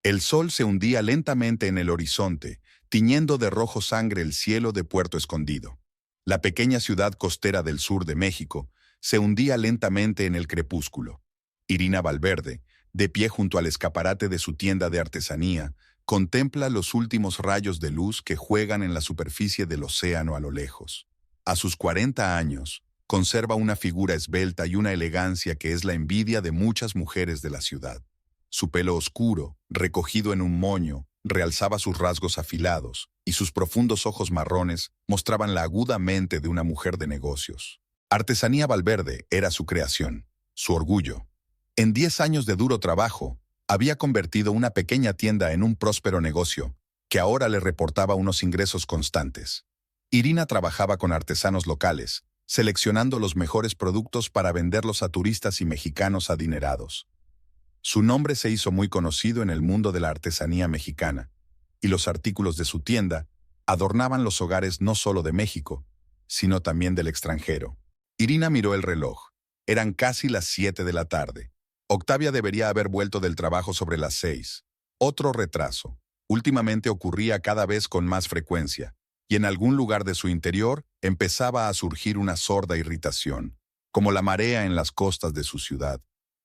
El sol se hundía lentamente en el horizonte, tiñendo de rojo sangre el cielo de Puerto Escondido. La pequeña ciudad costera del sur de México se hundía lentamente en el crepúsculo. Irina Valverde, de pie junto al escaparate de su tienda de artesanía, contempla los últimos rayos de luz que juegan en la superficie del océano a lo lejos. A sus 40 años, conserva una figura esbelta y una elegancia que es la envidia de muchas mujeres de la ciudad. Su pelo oscuro, recogido en un moño, realzaba sus rasgos afilados, y sus profundos ojos marrones mostraban la aguda mente de una mujer de negocios. Artesanía Valverde era su creación, su orgullo. En 10 años de duro trabajo, había convertido una pequeña tienda en un próspero negocio, que ahora le reportaba unos ingresos constantes. Irina trabajaba con artesanos locales, seleccionando los mejores productos para venderlos a turistas y mexicanos adinerados. Su nombre se hizo muy conocido en el mundo de la artesanía mexicana, y los artículos de su tienda adornaban los hogares no solo de México, sino también del extranjero. Irina miró el reloj. Eran casi las 7 de la tarde. Octavia debería haber vuelto del trabajo sobre las 6. Otro retraso. Últimamente ocurría cada vez con más frecuencia, y en algún lugar de su interior empezaba a surgir una sorda irritación, como la marea en las costas de su ciudad,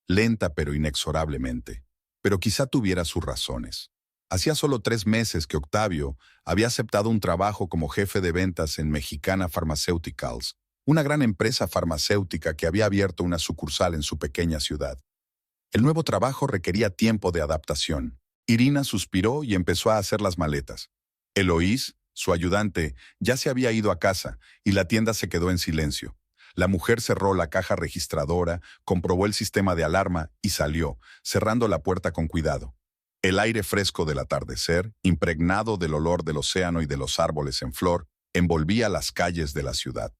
lenta pero inexorablemente. Pero quizá tuviera sus razones. Hacía solo 3 meses que Octavio había aceptado un trabajo como jefe de ventas en Mexicana Pharmaceuticals, una gran empresa farmacéutica que había abierto una sucursal en su pequeña ciudad. El nuevo trabajo requería tiempo de adaptación. Irina suspiró y empezó a hacer las maletas. Eloís, su ayudante, ya se había ido a casa y la tienda se quedó en silencio. La mujer cerró la caja registradora, comprobó el sistema de alarma y salió, cerrando la puerta con cuidado. El aire fresco del atardecer, impregnado del olor del océano y de los árboles en flor, envolvía las calles de la ciudad.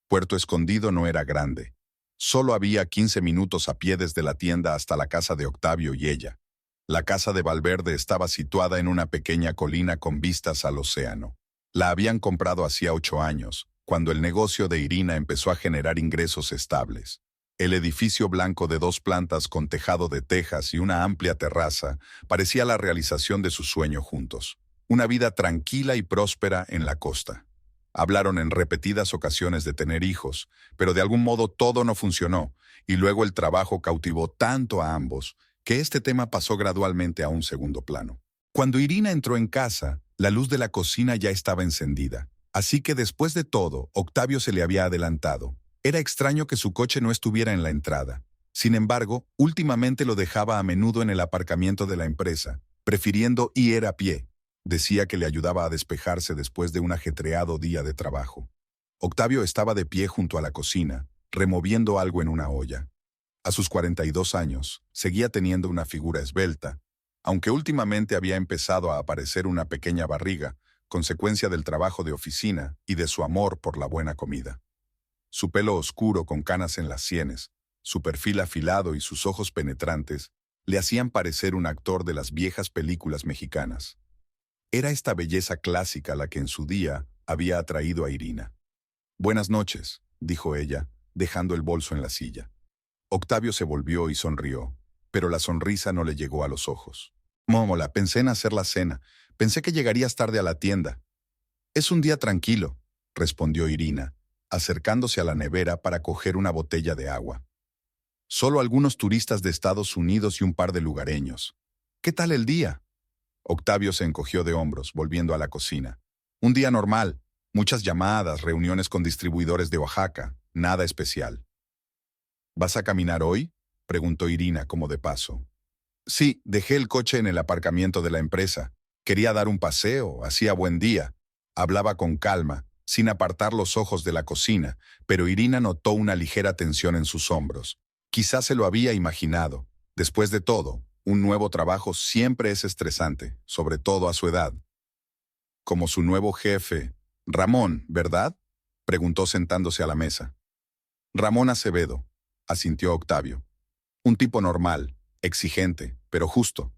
Puerto Escondido no era grande. Solo había 15 minutos a pie desde la tienda hasta la casa de Octavio y ella. La casa de Valverde estaba situada en una pequeña colina con vistas al océano. La habían comprado hacía 8 años, cuando el negocio de Irina empezó a generar ingresos estables. El edificio blanco de 2 plantas con tejado de tejas y una amplia terraza parecía la realización de su sueño juntos. Una vida tranquila y próspera en la costa. Hablaron en repetidas ocasiones de tener hijos, pero de algún modo todo no funcionó, y luego el trabajo cautivó tanto a ambos que este tema pasó gradualmente a un segundo plano. Cuando Irina entró en casa, la luz de la cocina ya estaba encendida, así que después de todo, Octavio se le había adelantado. Era extraño que su coche no estuviera en la entrada. Sin embargo, últimamente lo dejaba a menudo en el aparcamiento de la empresa, prefiriendo ir a pie. Decía que le ayudaba a despejarse después de un ajetreado día de trabajo. Octavio estaba de pie junto a la cocina, removiendo algo en una olla. A sus 42 años, seguía teniendo una figura esbelta, aunque últimamente había empezado a aparecer una pequeña barriga, consecuencia del trabajo de oficina y de su amor por la buena comida. Su pelo oscuro con canas en las sienes, su perfil afilado y sus ojos penetrantes le hacían parecer un actor de las viejas películas mexicanas. Era esta belleza clásica la que en su día había atraído a Irina. «Buenas noches», dijo ella, dejando el bolso en la silla. Octavio se volvió y sonrió, pero la sonrisa no le llegó a los ojos. «Mómola, pensé en hacer la cena. Pensé que llegarías tarde a la tienda». «Es un día tranquilo», respondió Irina, acercándose a la nevera para coger una botella de agua. «Solo algunos turistas de Estados Unidos y un par de lugareños. ¿Qué tal el día?» Octavio se encogió de hombros, volviendo a la cocina. «Un día normal. Muchas llamadas, reuniones con distribuidores de Oaxaca. Nada especial». «¿Vas a caminar hoy?», preguntó Irina como de paso. «Sí, dejé el coche en el aparcamiento de la empresa. Quería dar un paseo, hacía buen día». Hablaba con calma, sin apartar los ojos de la cocina, pero Irina notó una ligera tensión en sus hombros. Quizás se lo había imaginado. Después de todo, un nuevo trabajo siempre es estresante, sobre todo a su edad. «Como su nuevo jefe, Ramón, ¿verdad?», preguntó sentándose a la mesa. «Ramón Acevedo», asintió Octavio. «Un tipo normal, exigente, pero justo.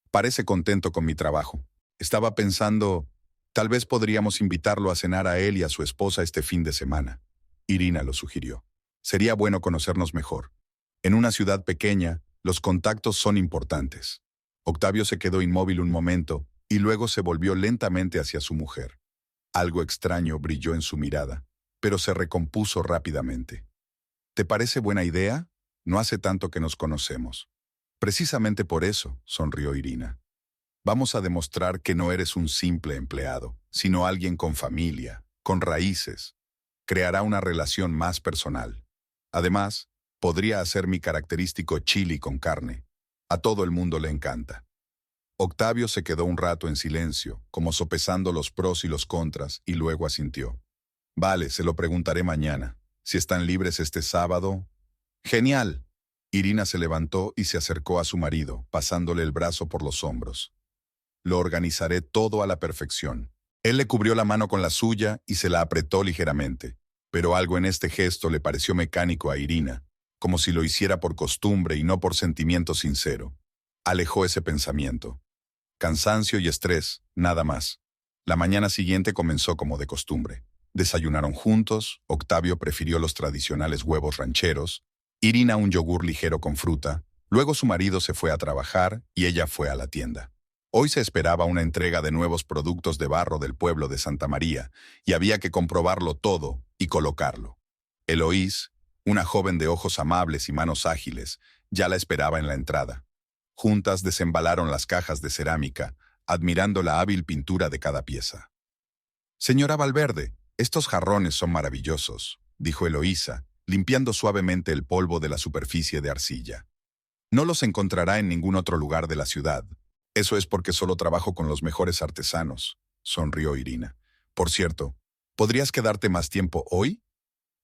Parece contento con mi trabajo. Estaba pensando, tal vez podríamos invitarlo a cenar a él y a su esposa este fin de semana». Irina lo sugirió. «Sería bueno conocernos mejor. En una ciudad pequeña, los contactos son importantes». Octavio se quedó inmóvil un momento y luego se volvió lentamente hacia su mujer. Algo extraño brilló en su mirada, pero se recompuso rápidamente. ¿Te parece buena idea? No hace tanto que nos conocemos. Precisamente por eso, sonrió Irina. Vamos a demostrar que no eres un simple empleado, sino alguien con familia, con raíces. Creará una relación más personal. Además, podría hacer mi característico chili con carne. A todo el mundo le encanta. Octavio se quedó un rato en silencio, como sopesando los pros y los contras, y luego asintió. Vale, se lo preguntaré mañana. Si están libres este sábado. ¡Genial! Irina se levantó y se acercó a su marido, pasándole el brazo por los hombros. Lo organizaré todo a la perfección. Él le cubrió la mano con la suya y se la apretó ligeramente, pero algo en este gesto le pareció mecánico a Irina, como si lo hiciera por costumbre y no por sentimiento sincero. Alejó ese pensamiento. Cansancio y estrés, nada más. La mañana siguiente comenzó como de costumbre. Desayunaron juntos, Octavio prefirió los tradicionales huevos rancheros, Irina un yogur ligero con fruta, luego su marido se fue a trabajar y ella fue a la tienda. Hoy se esperaba una entrega de nuevos productos de barro del pueblo de Santa María y había que comprobarlo todo y colocarlo. Eloís, una joven de ojos amables y manos ágiles, ya la esperaba en la entrada. Juntas desembalaron las cajas de cerámica, admirando la hábil pintura de cada pieza. Señora Valverde, estos jarrones son maravillosos, dijo Eloísa, limpiando suavemente el polvo de la superficie de arcilla. No los encontrará en ningún otro lugar de la ciudad. Eso es porque solo trabajo con los mejores artesanos, sonrió Irina. Por cierto, ¿podrías quedarte más tiempo hoy?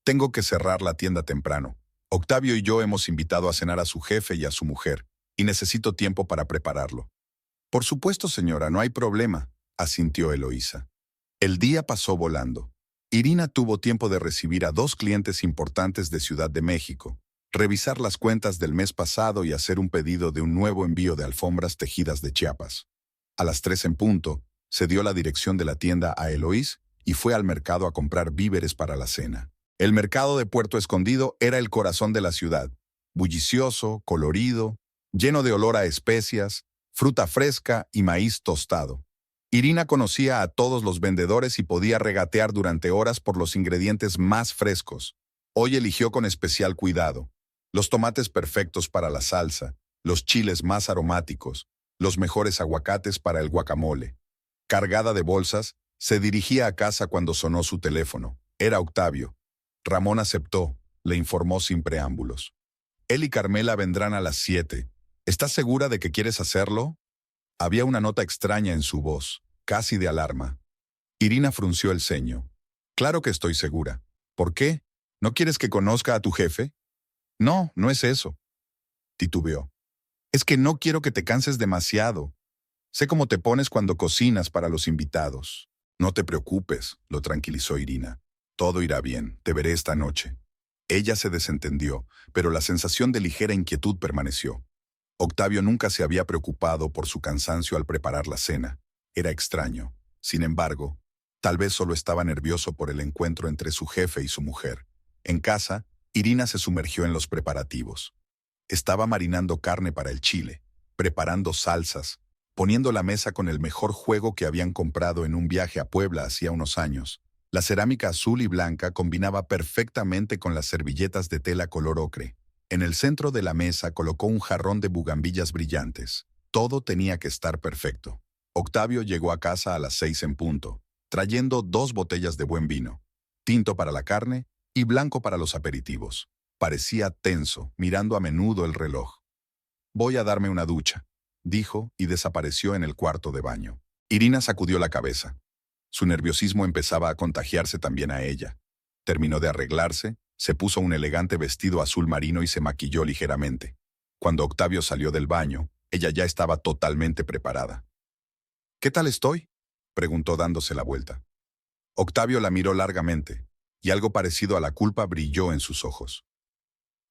Tengo que cerrar la tienda temprano. Octavio y yo hemos invitado a cenar a su jefe y a su mujer, y necesito tiempo para prepararlo. Por supuesto, señora, no hay problema, asintió Eloísa. El día pasó volando. Irina tuvo tiempo de recibir a 2 clientes importantes de Ciudad de México, revisar las cuentas del mes pasado y hacer un pedido de un nuevo envío de alfombras tejidas de Chiapas. A las 3 en punto, se dio la dirección de la tienda a Eloís y fue al mercado a comprar víveres para la cena. El mercado de Puerto Escondido era el corazón de la ciudad, bullicioso, colorido, lleno de olor a especias, fruta fresca y maíz tostado. Irina conocía a todos los vendedores y podía regatear durante horas por los ingredientes más frescos. Hoy eligió con especial cuidado los tomates perfectos para la salsa, los chiles más aromáticos, los mejores aguacates para el guacamole. Cargada de bolsas, se dirigía a casa cuando sonó su teléfono. Era Octavio. Ramón aceptó, le informó sin preámbulos. Él y Carmela vendrán a las 7. ¿Estás segura de que quieres hacerlo? Había una nota extraña en su voz, casi de alarma. Irina frunció el ceño. Claro que estoy segura. ¿Por qué? ¿No quieres que conozca a tu jefe? No, no es eso. Titubeó. Es que no quiero que te canses demasiado. Sé cómo te pones cuando cocinas para los invitados. No te preocupes, lo tranquilizó Irina. Todo irá bien, te veré esta noche. Ella se desentendió, pero la sensación de ligera inquietud permaneció. Octavio nunca se había preocupado por su cansancio al preparar la cena. Era extraño. Sin embargo, tal vez solo estaba nervioso por el encuentro entre su jefe y su mujer. En casa, Irina se sumergió en los preparativos. Estaba marinando carne para el chile, preparando salsas, poniendo la mesa con el mejor juego que habían comprado en un viaje a Puebla hacía unos años. La cerámica azul y blanca combinaba perfectamente con las servilletas de tela color ocre. En el centro de la mesa colocó un jarrón de bugambillas brillantes. Todo tenía que estar perfecto. Octavio llegó a casa a las 6 en punto, trayendo 2 botellas de buen vino, tinto para la carne y blanco para los aperitivos. Parecía tenso, mirando a menudo el reloj. Voy a darme una ducha, dijo y desapareció en el cuarto de baño. Irina sacudió la cabeza. Su nerviosismo empezaba a contagiarse también a ella. Terminó de arreglarse, se puso un elegante vestido azul marino y se maquilló ligeramente. Cuando Octavio salió del baño, ella ya estaba totalmente preparada. ¿Qué tal estoy?, preguntó dándose la vuelta. Octavio la miró largamente, y algo parecido a la culpa brilló en sus ojos.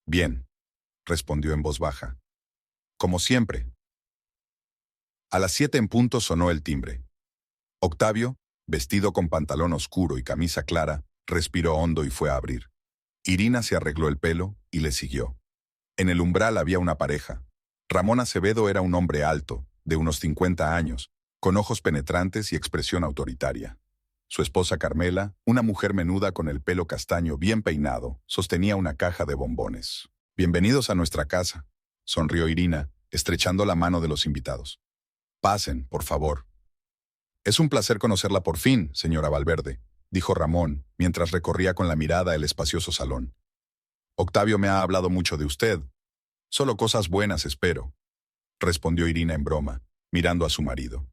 Bien, respondió en voz baja. Como siempre. A las 7 en punto sonó el timbre. Octavio, vestido con pantalón oscuro y camisa clara, respiró hondo y fue a abrir. Irina se arregló el pelo y le siguió. En el umbral había una pareja. Ramón Acevedo era un hombre alto, de unos 50 años, con ojos penetrantes y expresión autoritaria. Su esposa Carmela, una mujer menuda con el pelo castaño bien peinado, sostenía una caja de bombones. «Bienvenidos a nuestra casa», sonrió Irina, estrechando la mano de los invitados. «Pasen, por favor». «Es un placer conocerla por fin, señora Valverde», dijo Ramón, mientras recorría con la mirada el espacioso salón. «Octavio me ha hablado mucho de usted. Solo cosas buenas, espero», respondió Irina en broma, mirando a su marido.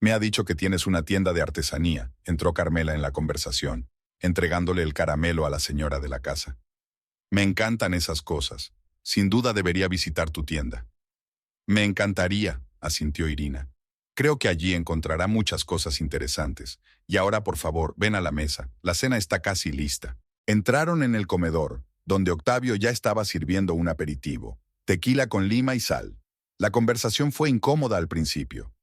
«Me ha dicho que tienes una tienda de artesanía», entró Carmela en la conversación, entregándole el caramelo a la señora de la casa. «Me encantan esas cosas. Sin duda debería visitar tu tienda». «Me encantaría», asintió Irina. «Creo que allí encontrará muchas cosas interesantes. Y ahora, por favor, ven a la mesa. La cena está casi lista». Entraron en el comedor, donde Octavio ya estaba sirviendo un aperitivo, tequila con lima y sal. La conversación fue incómoda al principio.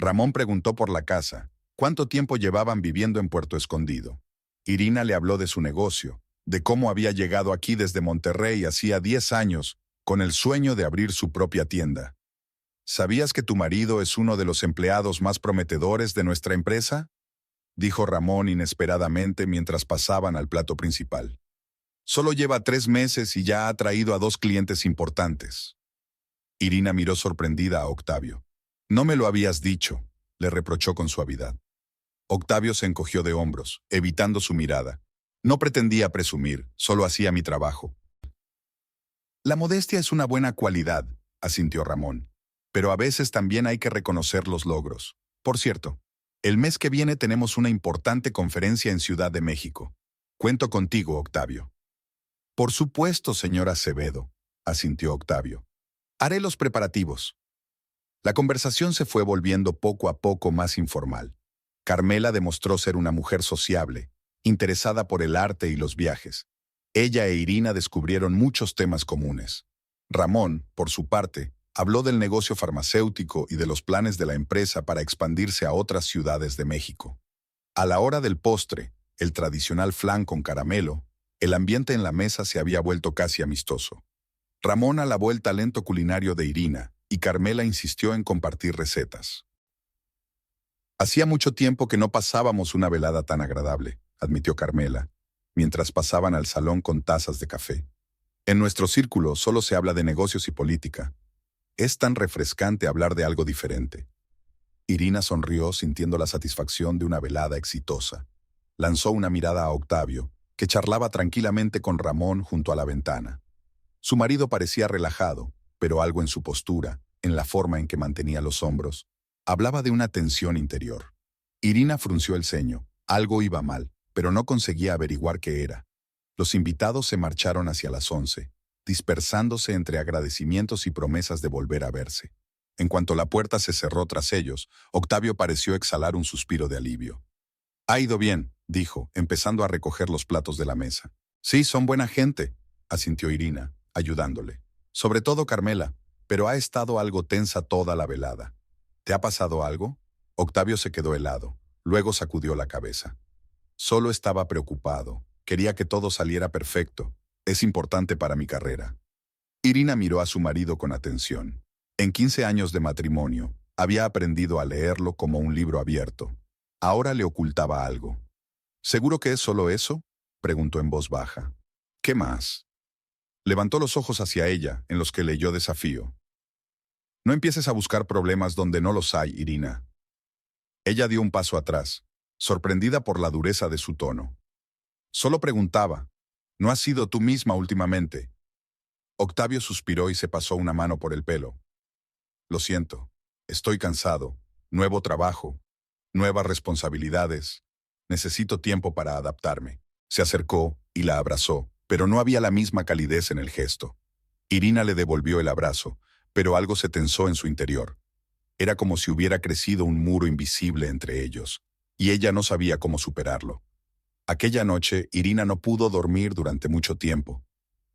Ramón preguntó por la casa, cuánto tiempo llevaban viviendo en Puerto Escondido. Irina le habló de su negocio, de cómo había llegado aquí desde Monterrey hacía 10 años, con el sueño de abrir su propia tienda. «¿Sabías que tu marido es uno de los empleados más prometedores de nuestra empresa?», dijo Ramón inesperadamente mientras pasaban al plato principal. «Solo lleva 3 meses y ya ha traído a 2 clientes importantes». Irina miró sorprendida a Octavio. «No me lo habías dicho», le reprochó con suavidad. Octavio se encogió de hombros, evitando su mirada. «No pretendía presumir, solo hacía mi trabajo». «La modestia es una buena cualidad», asintió Ramón. «Pero a veces también hay que reconocer los logros. Por cierto, el mes que viene tenemos una importante conferencia en Ciudad de México. Cuento contigo, Octavio». «Por supuesto, señor Acevedo», asintió Octavio. «Haré los preparativos». La conversación se fue volviendo poco a poco más informal. Carmela demostró ser una mujer sociable, interesada por el arte y los viajes. Ella e Irina descubrieron muchos temas comunes. Ramón, por su parte, habló del negocio farmacéutico y de los planes de la empresa para expandirse a otras ciudades de México. A la hora del postre, el tradicional flan con caramelo, el ambiente en la mesa se había vuelto casi amistoso. Ramón alabó el talento culinario de Irina, y Carmela insistió en compartir recetas. «Hacía mucho tiempo que no pasábamos una velada tan agradable», admitió Carmela, mientras pasaban al salón con tazas de café. «En nuestro círculo solo se habla de negocios y política. Es tan refrescante hablar de algo diferente». Irina sonrió sintiendo la satisfacción de una velada exitosa. Lanzó una mirada a Octavio, que charlaba tranquilamente con Ramón junto a la ventana. Su marido parecía relajado, pero algo en su postura, en la forma en que mantenía los hombros, hablaba de una tensión interior. Irina frunció el ceño. Algo iba mal, pero no conseguía averiguar qué era. Los invitados se marcharon hacia las 11, dispersándose entre agradecimientos y promesas de volver a verse. En cuanto la puerta se cerró tras ellos, Octavio pareció exhalar un suspiro de alivio. «Ha ido bien», dijo, empezando a recoger los platos de la mesa. «Sí, son buena gente», asintió Irina, ayudándole. «Sobre todo Carmela, pero ha estado algo tensa toda la velada». «¿Te ha pasado algo?». Octavio se quedó helado, luego sacudió la cabeza. «Solo estaba preocupado. Quería que todo saliera perfecto. Es importante para mi carrera». Irina miró a su marido con atención. En 15 años de matrimonio, había aprendido a leerlo como un libro abierto. Ahora le ocultaba algo. «¿Seguro que es solo eso?», preguntó en voz baja. «¿Qué más?». Levantó los ojos hacia ella, en los que leyó desafío. «No empieces a buscar problemas donde no los hay, Irina». Ella dio un paso atrás, sorprendida por la dureza de su tono. «Solo preguntaba. ¿No has sido tú misma últimamente?». Octavio suspiró y se pasó una mano por el pelo. «Lo siento. Estoy cansado. Nuevo trabajo. Nuevas responsabilidades. Necesito tiempo para adaptarme». Se acercó y la abrazó, pero no había la misma calidez en el gesto. Irina le devolvió el abrazo, pero algo se tensó en su interior. Era como si hubiera crecido un muro invisible entre ellos, y ella no sabía cómo superarlo. Aquella noche, Irina no pudo dormir durante mucho tiempo.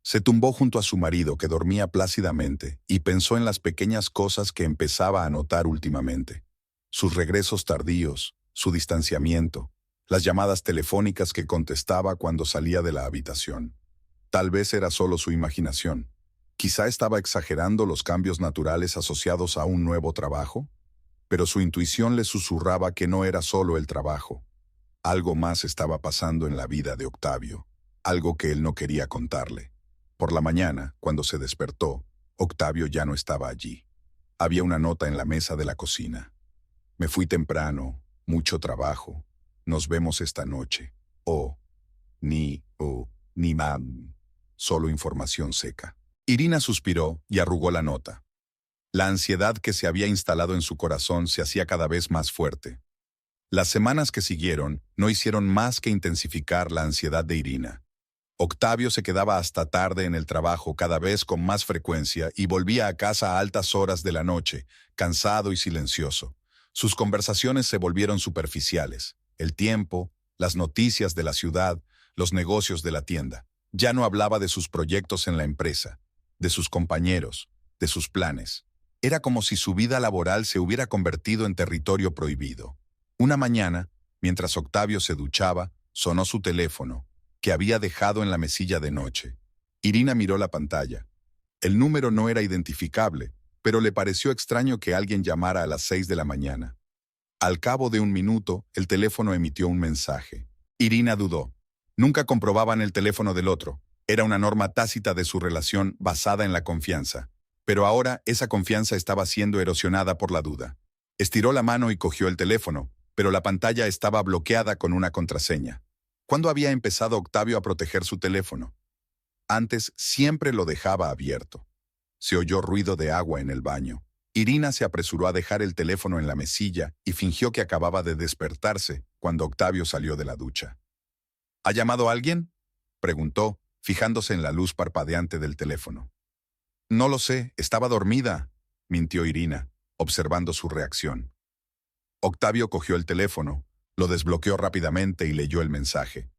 Se tumbó junto a su marido, que dormía plácidamente, y pensó en las pequeñas cosas que empezaba a notar últimamente. Sus regresos tardíos, su distanciamiento, las llamadas telefónicas que contestaba cuando salía de la habitación. Tal vez era solo su imaginación. Quizá estaba exagerando los cambios naturales asociados a un nuevo trabajo. pero su intuición le susurraba que no era solo el trabajo. Algo más estaba pasando en la vida de Octavio, algo que él no quería contarle. Por la mañana, cuando se despertó, Octavio ya no estaba allí. Había una nota en la mesa de la cocina. Me fui temprano, mucho trabajo. Nos vemos esta noche. Ni mam. Solo información seca. Irina suspiró y arrugó la nota. La ansiedad que se había instalado en su corazón se hacía cada vez más fuerte. Las semanas que siguieron no hicieron más que intensificar la ansiedad de Irina. Octavio se quedaba hasta tarde en el trabajo cada vez con más frecuencia y volvía a casa a altas horas de la noche, cansado y silencioso. Sus conversaciones se volvieron superficiales. El tiempo, las noticias de la ciudad, los negocios de la tienda. Ya no hablaba de sus proyectos en la empresa, de sus compañeros, de sus planes. Era como si su vida laboral se hubiera convertido en territorio prohibido. Una mañana, mientras Octavio se duchaba, sonó su teléfono, que había dejado en la mesilla de noche. Irina miró la pantalla. El número no era identificable, pero le pareció extraño que alguien llamara a las 6 de la mañana. Al cabo de un minuto, el teléfono emitió un mensaje. Irina dudó. Nunca comprobaban el teléfono del otro. Era una norma tácita de su relación basada en la confianza. Pero ahora esa confianza estaba siendo erosionada por la duda. Estiró la mano y cogió el teléfono, pero la pantalla estaba bloqueada con una contraseña. ¿Cuándo había empezado Octavio a proteger su teléfono? Antes siempre lo dejaba abierto. Se oyó ruido de agua en el baño. Irina se apresuró a dejar el teléfono en la mesilla y fingió que acababa de despertarse cuando Octavio salió de la ducha. ¿Ha llamado a alguien?, preguntó, fijándose en la luz parpadeante del teléfono. No lo sé, estaba dormida, mintió Irina, observando su reacción. Octavio cogió el teléfono, lo desbloqueó rápidamente y leyó el mensaje.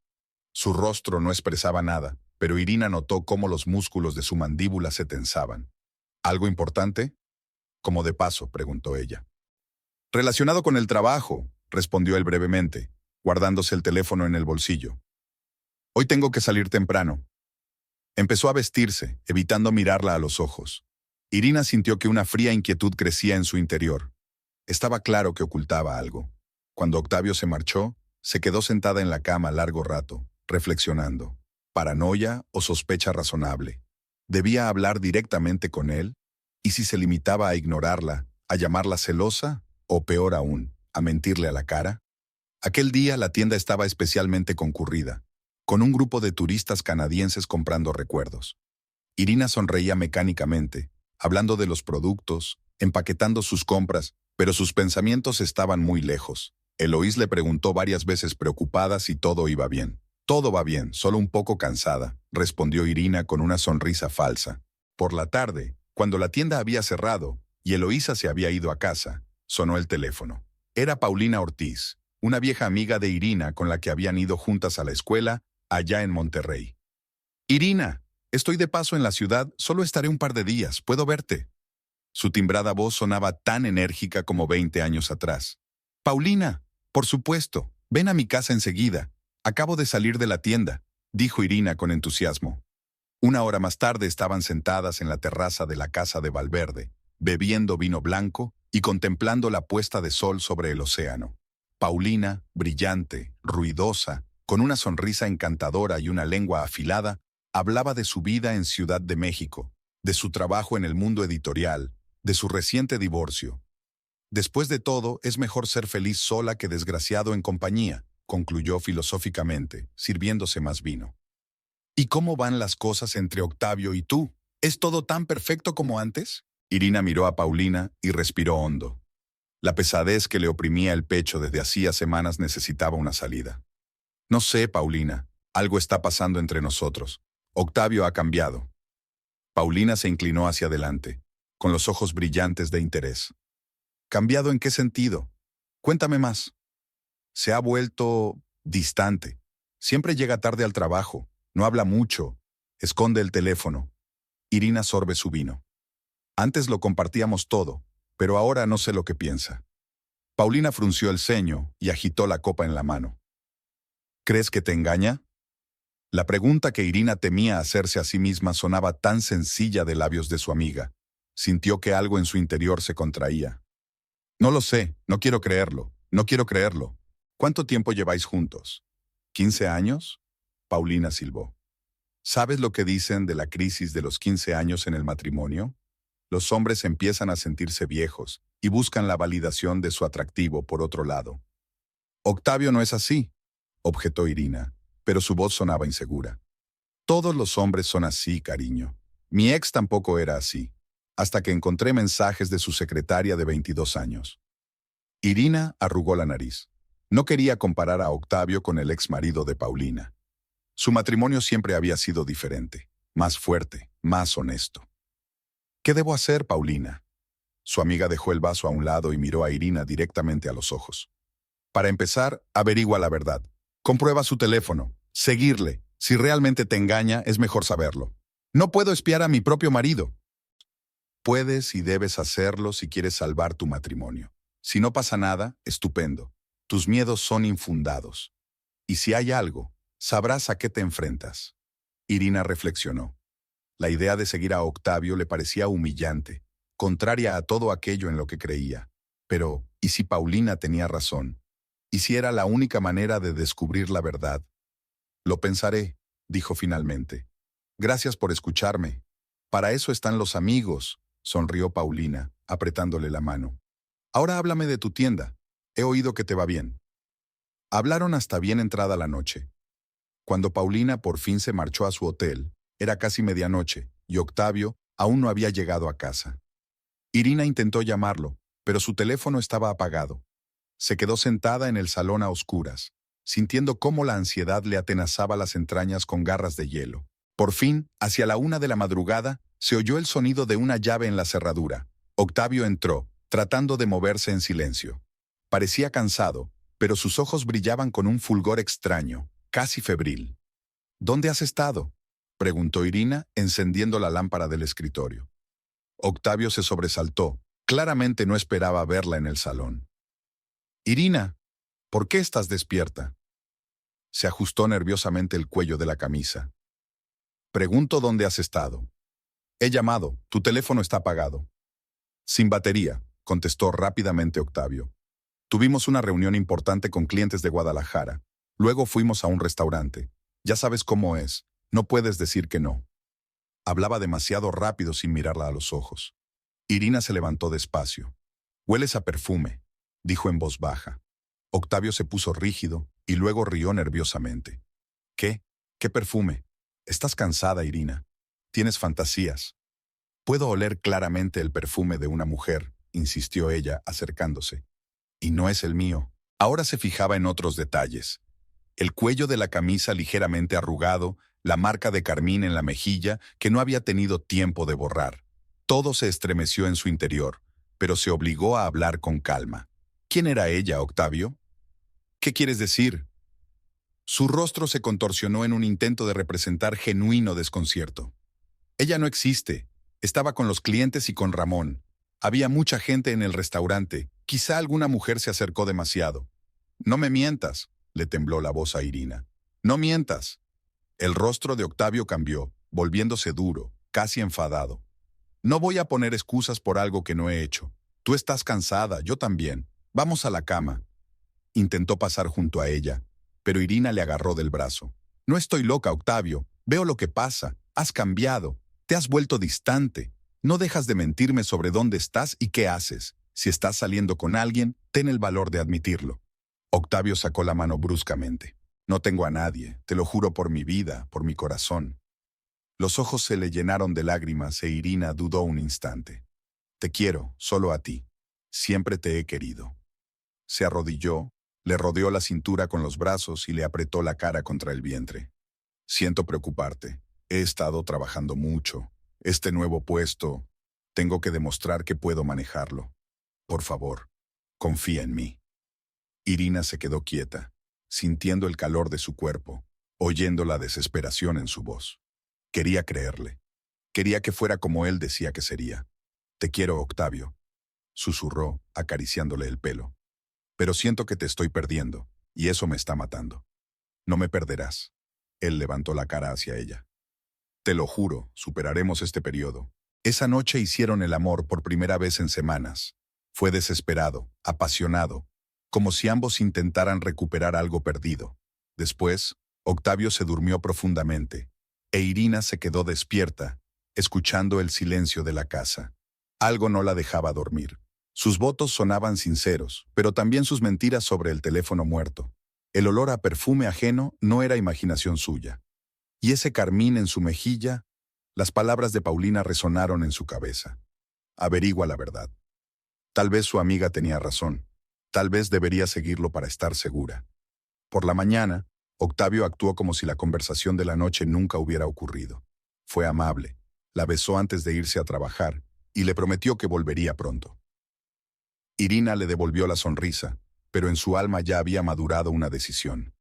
Su rostro no expresaba nada, pero Irina notó cómo los músculos de su mandíbula se tensaban. ¿Algo importante? Como de paso, preguntó ella. Relacionado con el trabajo, respondió él brevemente, guardándose el teléfono en el bolsillo. Hoy tengo que salir temprano. Empezó a vestirse, evitando mirarla a los ojos. Irina sintió que una fría inquietud crecía en su interior. Estaba claro que ocultaba algo. Cuando Octavio se marchó, se quedó sentada en la cama largo rato, reflexionando. ¿Paranoia o sospecha razonable? ¿Debía hablar directamente con él? ¿Y si se limitaba a ignorarla, a llamarla celosa? ¿O peor aún, a mentirle a la cara? Aquel día la tienda estaba especialmente concurrida, con un grupo de turistas canadienses comprando recuerdos. Irina sonreía mecánicamente, hablando de los productos, empaquetando sus compras, pero sus pensamientos estaban muy lejos. Eloís le preguntó varias veces preocupada si todo iba bien. Todo va bien, solo un poco cansada, respondió Irina con una sonrisa falsa. Por la tarde, cuando la tienda había cerrado y Eloísa se había ido a casa, sonó el teléfono. Era Paulina Ortiz, una vieja amiga de Irina con la que habían ido juntas a la escuela, allá en Monterrey. Irina, estoy de paso en la ciudad, solo estaré un par de días, ¿puedo verte? Su timbrada voz sonaba tan enérgica como 20 años atrás. Paulina, por supuesto, ven a mi casa enseguida. Acabo de salir de la tienda, dijo Irina con entusiasmo. Una hora más tarde estaban sentadas en la terraza de la casa de Valverde, bebiendo vino blanco y contemplando la puesta de sol sobre el océano. Paulina, brillante, ruidosa, con una sonrisa encantadora y una lengua afilada, hablaba de su vida en Ciudad de México, de su trabajo en el mundo editorial, de su reciente divorcio. Después de todo, es mejor ser feliz sola que desgraciado en compañía, concluyó filosóficamente, sirviéndose más vino. ¿Y cómo van las cosas entre Octavio y tú? ¿Es todo tan perfecto como antes? Irina miró a Paulina y respiró hondo. La pesadez que le oprimía el pecho desde hacía semanas necesitaba una salida. No sé, Paulina, algo está pasando entre nosotros. Octavio ha cambiado. Paulina se inclinó hacia adelante, con los ojos brillantes de interés. ¿Cambiado en qué sentido? Cuéntame más. Se ha vuelto distante. Siempre llega tarde al trabajo, no habla mucho, esconde el teléfono. Irina sorbe su vino. Antes lo compartíamos todo, pero ahora no sé lo que piensa. Paulina frunció el ceño y agitó la copa en la mano. ¿Crees que te engaña? La pregunta que Irina temía hacerse a sí misma sonaba tan sencilla de labios de su amiga. Sintió que algo en su interior se contraía. No lo sé, no quiero creerlo, no quiero creerlo. ¿Cuánto tiempo lleváis juntos? ¿15 años? Paulina silbó. ¿Sabes lo que dicen de la crisis de los 15 años en el matrimonio? Los hombres empiezan a sentirse viejos y buscan la validación de su atractivo por otro lado. Octavio no es así, objetó Irina, pero su voz sonaba insegura. Todos los hombres son así, cariño. Mi ex tampoco era así, hasta que encontré mensajes de su secretaria de 22 años. Irina arrugó la nariz. No quería comparar a Octavio con el ex marido de Paulina. Su matrimonio siempre había sido diferente, más fuerte, más honesto. ¿Qué debo hacer, Paulina? Su amiga dejó el vaso a un lado y miró a Irina directamente a los ojos. Para empezar, averigua la verdad. Comprueba su teléfono. Seguirle. Si realmente te engaña, es mejor saberlo. No puedo espiar a mi propio marido. Puedes y debes hacerlo si quieres salvar tu matrimonio. Si no pasa nada, estupendo. Tus miedos son infundados. Y si hay algo, sabrás a qué te enfrentas. Irina reflexionó. La idea de seguir a Octavio le parecía humillante, contraria a todo aquello en lo que creía. Pero, ¿y si Paulina tenía razón? ¿Y si era la única manera de descubrir la verdad? Lo pensaré, dijo finalmente. Gracias por escucharme. Para eso están los amigos, sonrió Paulina, apretándole la mano. Ahora háblame de tu tienda. He oído que te va bien. Hablaron hasta bien entrada la noche. Cuando Paulina por fin se marchó a su hotel, era casi medianoche, y Octavio aún no había llegado a casa. Irina intentó llamarlo, pero su teléfono estaba apagado. Se quedó sentada en el salón a oscuras, sintiendo cómo la ansiedad le atenazaba las entrañas con garras de hielo. Por fin, hacia la 1 de la madrugada, se oyó el sonido de una llave en la cerradura. Octavio entró, tratando de moverse en silencio. Parecía cansado, pero sus ojos brillaban con un fulgor extraño, casi febril. ¿Dónde has estado?, preguntó Irina, encendiendo la lámpara del escritorio. Octavio se sobresaltó. Claramente no esperaba verla en el salón. Irina, ¿por qué estás despierta? Se ajustó nerviosamente el cuello de la camisa. Pregunto dónde has estado. He llamado, tu teléfono está apagado. Sin batería, contestó rápidamente Octavio. Tuvimos una reunión importante con clientes de Guadalajara. Luego fuimos a un restaurante. Ya sabes cómo es, no puedes decir que no. Hablaba demasiado rápido sin mirarla a los ojos. Irina se levantó despacio. Hueles a perfume, dijo en voz baja. Octavio se puso rígido y luego rió nerviosamente. ¿Qué? ¿Qué perfume? Estás cansada, Irina. Tienes fantasías. Puedo oler claramente el perfume de una mujer, insistió ella, acercándose. Y no es el mío. Ahora se fijaba en otros detalles. El cuello de la camisa ligeramente arrugado, la marca de carmín en la mejilla que no había tenido tiempo de borrar. Todo se estremeció en su interior, pero se obligó a hablar con calma. ¿Quién era ella, Octavio? ¿Qué quieres decir? Su rostro se contorsionó en un intento de representar genuino desconcierto. Ella no existe. Estaba con los clientes y con Ramón. Había mucha gente en el restaurante. Quizá alguna mujer se acercó demasiado. No me mientas, le tembló la voz a Irina. No mientas. El rostro de Octavio cambió, volviéndose duro, casi enfadado. No voy a poner excusas por algo que no he hecho. Tú estás cansada, yo también. Vamos a la cama. Intentó pasar junto a ella, pero Irina le agarró del brazo. No estoy loca, Octavio. Veo lo que pasa. Has cambiado. Te has vuelto distante. No dejas de mentirme sobre dónde estás y qué haces. Si estás saliendo con alguien, ten el valor de admitirlo. Octavio sacó la mano bruscamente. No tengo a nadie, te lo juro por mi vida, por mi corazón. Los ojos se le llenaron de lágrimas e Irina dudó un instante. Te quiero, solo a ti. Siempre te he querido. Se arrodilló, le rodeó la cintura con los brazos y le apretó la cara contra el vientre. Siento preocuparte. He estado trabajando mucho. Este nuevo puesto, tengo que demostrar que puedo manejarlo. Por favor, confía en mí. Irina se quedó quieta, sintiendo el calor de su cuerpo, oyendo la desesperación en su voz. Quería creerle. Quería que fuera como él decía que sería. Te quiero, Octavio, susurró, acariciándole el pelo. Pero siento que te estoy perdiendo, y eso me está matando. No me perderás. Él levantó la cara hacia ella. Te lo juro, superaremos este periodo. Esa noche hicieron el amor por primera vez en semanas. Fue desesperado, apasionado, como si ambos intentaran recuperar algo perdido. Después, Octavio se durmió profundamente, e Irina se quedó despierta, escuchando el silencio de la casa. Algo no la dejaba dormir. Sus votos sonaban sinceros, pero también sus mentiras sobre el teléfono muerto. El olor a perfume ajeno no era imaginación suya. Y ese carmín en su mejilla, las palabras de Paulina resonaron en su cabeza. Averigua la verdad. Tal vez su amiga tenía razón. Tal vez debería seguirlo para estar segura. Por la mañana, Octavio actuó como si la conversación de la noche nunca hubiera ocurrido. Fue amable, la besó antes de irse a trabajar y le prometió que volvería pronto. Irina le devolvió la sonrisa, pero en su alma ya había madurado una decisión.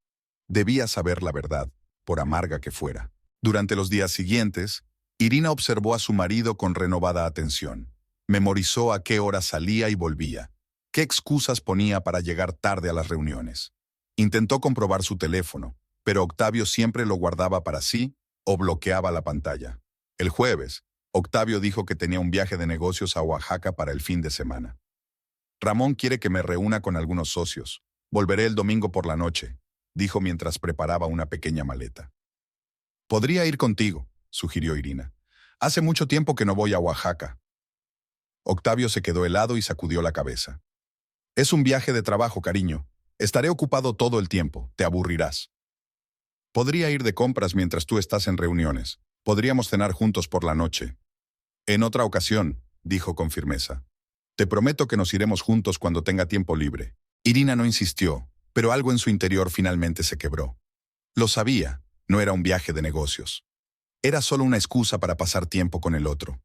Debía saber la verdad, por amarga que fuera. Durante los días siguientes, Irina observó a su marido con renovada atención. Memorizó a qué hora salía y volvía, qué excusas ponía para llegar tarde a las reuniones. Intentó comprobar su teléfono, pero Octavio siempre lo guardaba para sí o bloqueaba la pantalla. El jueves, Octavio dijo que tenía un viaje de negocios a Oaxaca para el fin de semana. Ramón quiere que me reúna con algunos socios. Volveré el domingo por la noche, dijo mientras preparaba una pequeña maleta. Podría ir contigo, sugirió Irina. Hace mucho tiempo que no voy a Oaxaca. Octavio se quedó helado y sacudió la cabeza. Es un viaje de trabajo, cariño. Estaré ocupado todo el tiempo, te aburrirás. Podría ir de compras mientras tú estás en reuniones. Podríamos cenar juntos por la noche. En otra ocasión, dijo con firmeza. Te prometo que nos iremos juntos cuando tenga tiempo libre. Irina no insistió, pero algo en su interior finalmente se quebró. Lo sabía, no era un viaje de negocios. Era solo una excusa para pasar tiempo con el otro.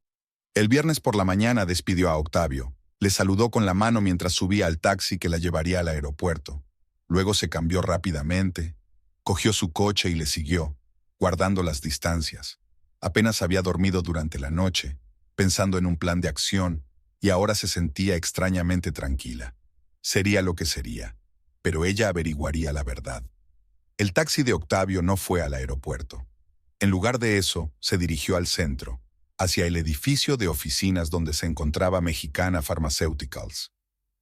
El viernes por la mañana despidió a Octavio. Le saludó con la mano mientras subía al taxi que la llevaría al aeropuerto. Luego se cambió rápidamente, cogió su coche y le siguió, guardando las distancias. Apenas había dormido durante la noche, pensando en un plan de acción, y ahora se sentía extrañamente tranquila. Sería lo que sería, pero ella averiguaría la verdad. El taxi de Octavio no fue al aeropuerto. En lugar de eso, se dirigió al centro, hacia el edificio de oficinas donde se encontraba Mexicana Pharmaceuticals.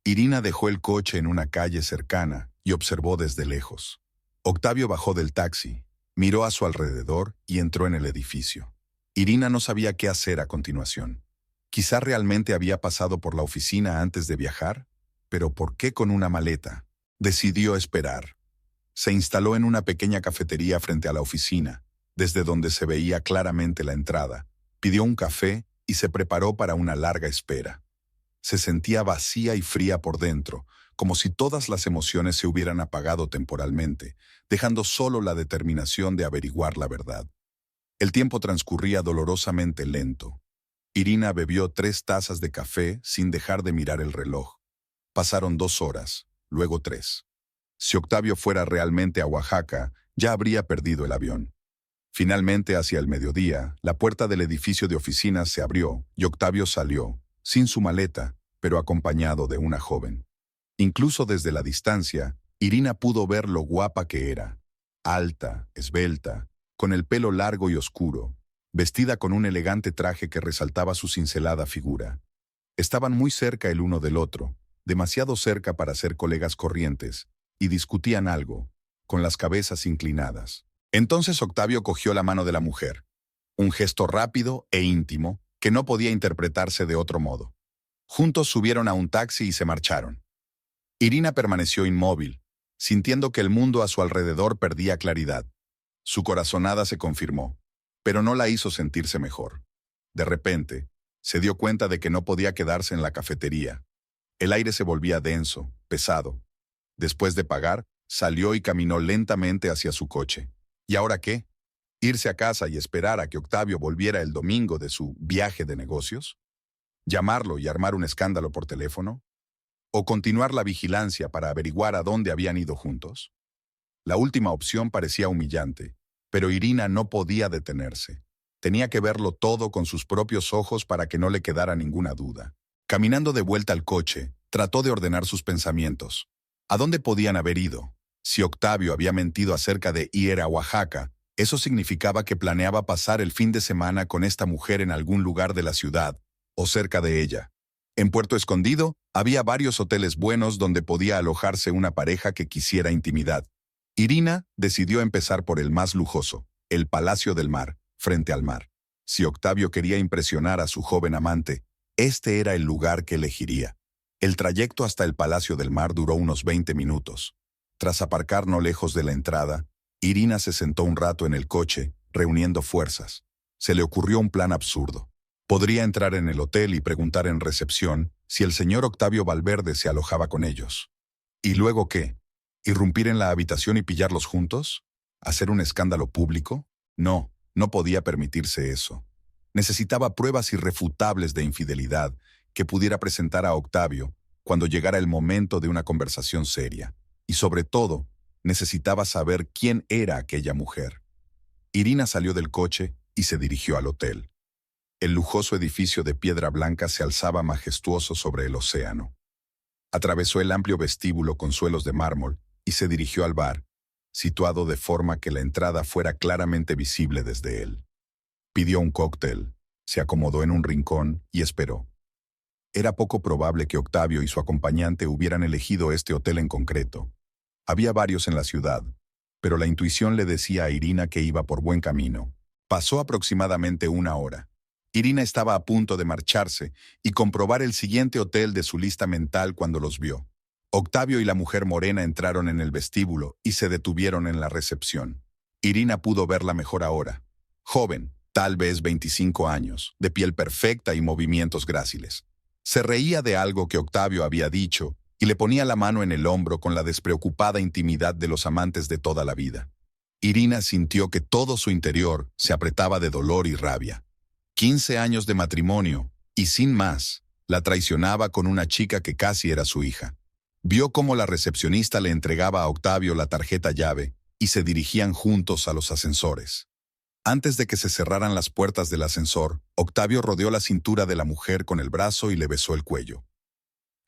Irina dejó el coche en una calle cercana y observó desde lejos. Octavio bajó del taxi, miró a su alrededor y entró en el edificio. Irina no sabía qué hacer a continuación. Quizá realmente había pasado por la oficina antes de viajar, pero ¿por qué con una maleta? Decidió esperar. Se instaló en una pequeña cafetería frente a la oficina, desde donde se veía claramente la entrada. Pidió un café y se preparó para una larga espera. Se sentía vacía y fría por dentro, como si todas las emociones se hubieran apagado temporalmente, dejando solo la determinación de averiguar la verdad. El tiempo transcurría dolorosamente lento. Irina bebió 3 tazas de café sin dejar de mirar el reloj. Pasaron 2 horas, luego 3. Si Octavio fuera realmente a Oaxaca, ya habría perdido el avión. Finalmente, hacia el mediodía, la puerta del edificio de oficinas se abrió y Octavio salió, sin su maleta, pero acompañado de una joven. Incluso desde la distancia, Irina pudo ver lo guapa que era. Alta, esbelta, con el pelo largo y oscuro, vestida con un elegante traje que resaltaba su cincelada figura. Estaban muy cerca el uno del otro, demasiado cerca para ser colegas corrientes, y discutían algo, con las cabezas inclinadas. Entonces Octavio cogió la mano de la mujer, un gesto rápido e íntimo que no podía interpretarse de otro modo. Juntos subieron a un taxi y se marcharon. Irina permaneció inmóvil, sintiendo que el mundo a su alrededor perdía claridad. Su corazonada se confirmó, pero no la hizo sentirse mejor. De repente, se dio cuenta de que no podía quedarse en la cafetería. El aire se volvía denso, pesado. Después de pagar, salió y caminó lentamente hacia su coche. ¿Y ahora qué? ¿Irse a casa y esperar a que Octavio volviera el domingo de su viaje de negocios? ¿Llamarlo y armar un escándalo por teléfono? ¿O continuar la vigilancia para averiguar a dónde habían ido juntos? La última opción parecía humillante, pero Irina no podía detenerse. Tenía que verlo todo con sus propios ojos para que no le quedara ninguna duda. Caminando de vuelta al coche, trató de ordenar sus pensamientos. ¿A dónde podían haber ido? Si Octavio había mentido acerca de ir a Oaxaca, eso significaba que planeaba pasar el fin de semana con esta mujer en algún lugar de la ciudad, o cerca de ella. En Puerto Escondido había varios hoteles buenos donde podía alojarse una pareja que quisiera intimidad. Irina decidió empezar por el más lujoso, el Palacio del Mar, frente al mar. Si Octavio quería impresionar a su joven amante, este era el lugar que elegiría. El trayecto hasta el Palacio del Mar duró unos 20 minutos. Tras aparcar no lejos de la entrada, Irina se sentó un rato en el coche, reuniendo fuerzas. Se le ocurrió un plan absurdo. Podría entrar en el hotel y preguntar en recepción si el señor Octavio Valverde se alojaba con ellos. ¿Y luego qué? ¿Irrumpir en la habitación y pillarlos juntos? ¿Hacer un escándalo público? No, no podía permitirse eso. Necesitaba pruebas irrefutables de infidelidad que pudiera presentar a Octavio cuando llegara el momento de una conversación seria. Y sobre todo, necesitaba saber quién era aquella mujer. Irina salió del coche y se dirigió al hotel. El lujoso edificio de piedra blanca se alzaba majestuoso sobre el océano. Atravesó el amplio vestíbulo con suelos de mármol y se dirigió al bar, situado de forma que la entrada fuera claramente visible desde él. Pidió un cóctel, se acomodó en un rincón y esperó. Era poco probable que Octavio y su acompañante hubieran elegido este hotel en concreto. Había varios en la ciudad, pero la intuición le decía a Irina que iba por buen camino. Pasó aproximadamente una hora. Irina estaba a punto de marcharse y comprobar el siguiente hotel de su lista mental cuando los vio. Octavio y la mujer morena entraron en el vestíbulo y se detuvieron en la recepción. Irina pudo verla mejor ahora. Joven, tal vez 25 años, de piel perfecta y movimientos gráciles. Se reía de algo que Octavio había dicho y le ponía la mano en el hombro con la despreocupada intimidad de los amantes de toda la vida. Irina sintió que todo su interior se apretaba de dolor y rabia. 15 años de matrimonio, y sin más, la traicionaba con una chica que casi era su hija. Vio cómo la recepcionista le entregaba a Octavio la tarjeta llave y se dirigían juntos a los ascensores. Antes de que se cerraran las puertas del ascensor, Octavio rodeó la cintura de la mujer con el brazo y le besó el cuello.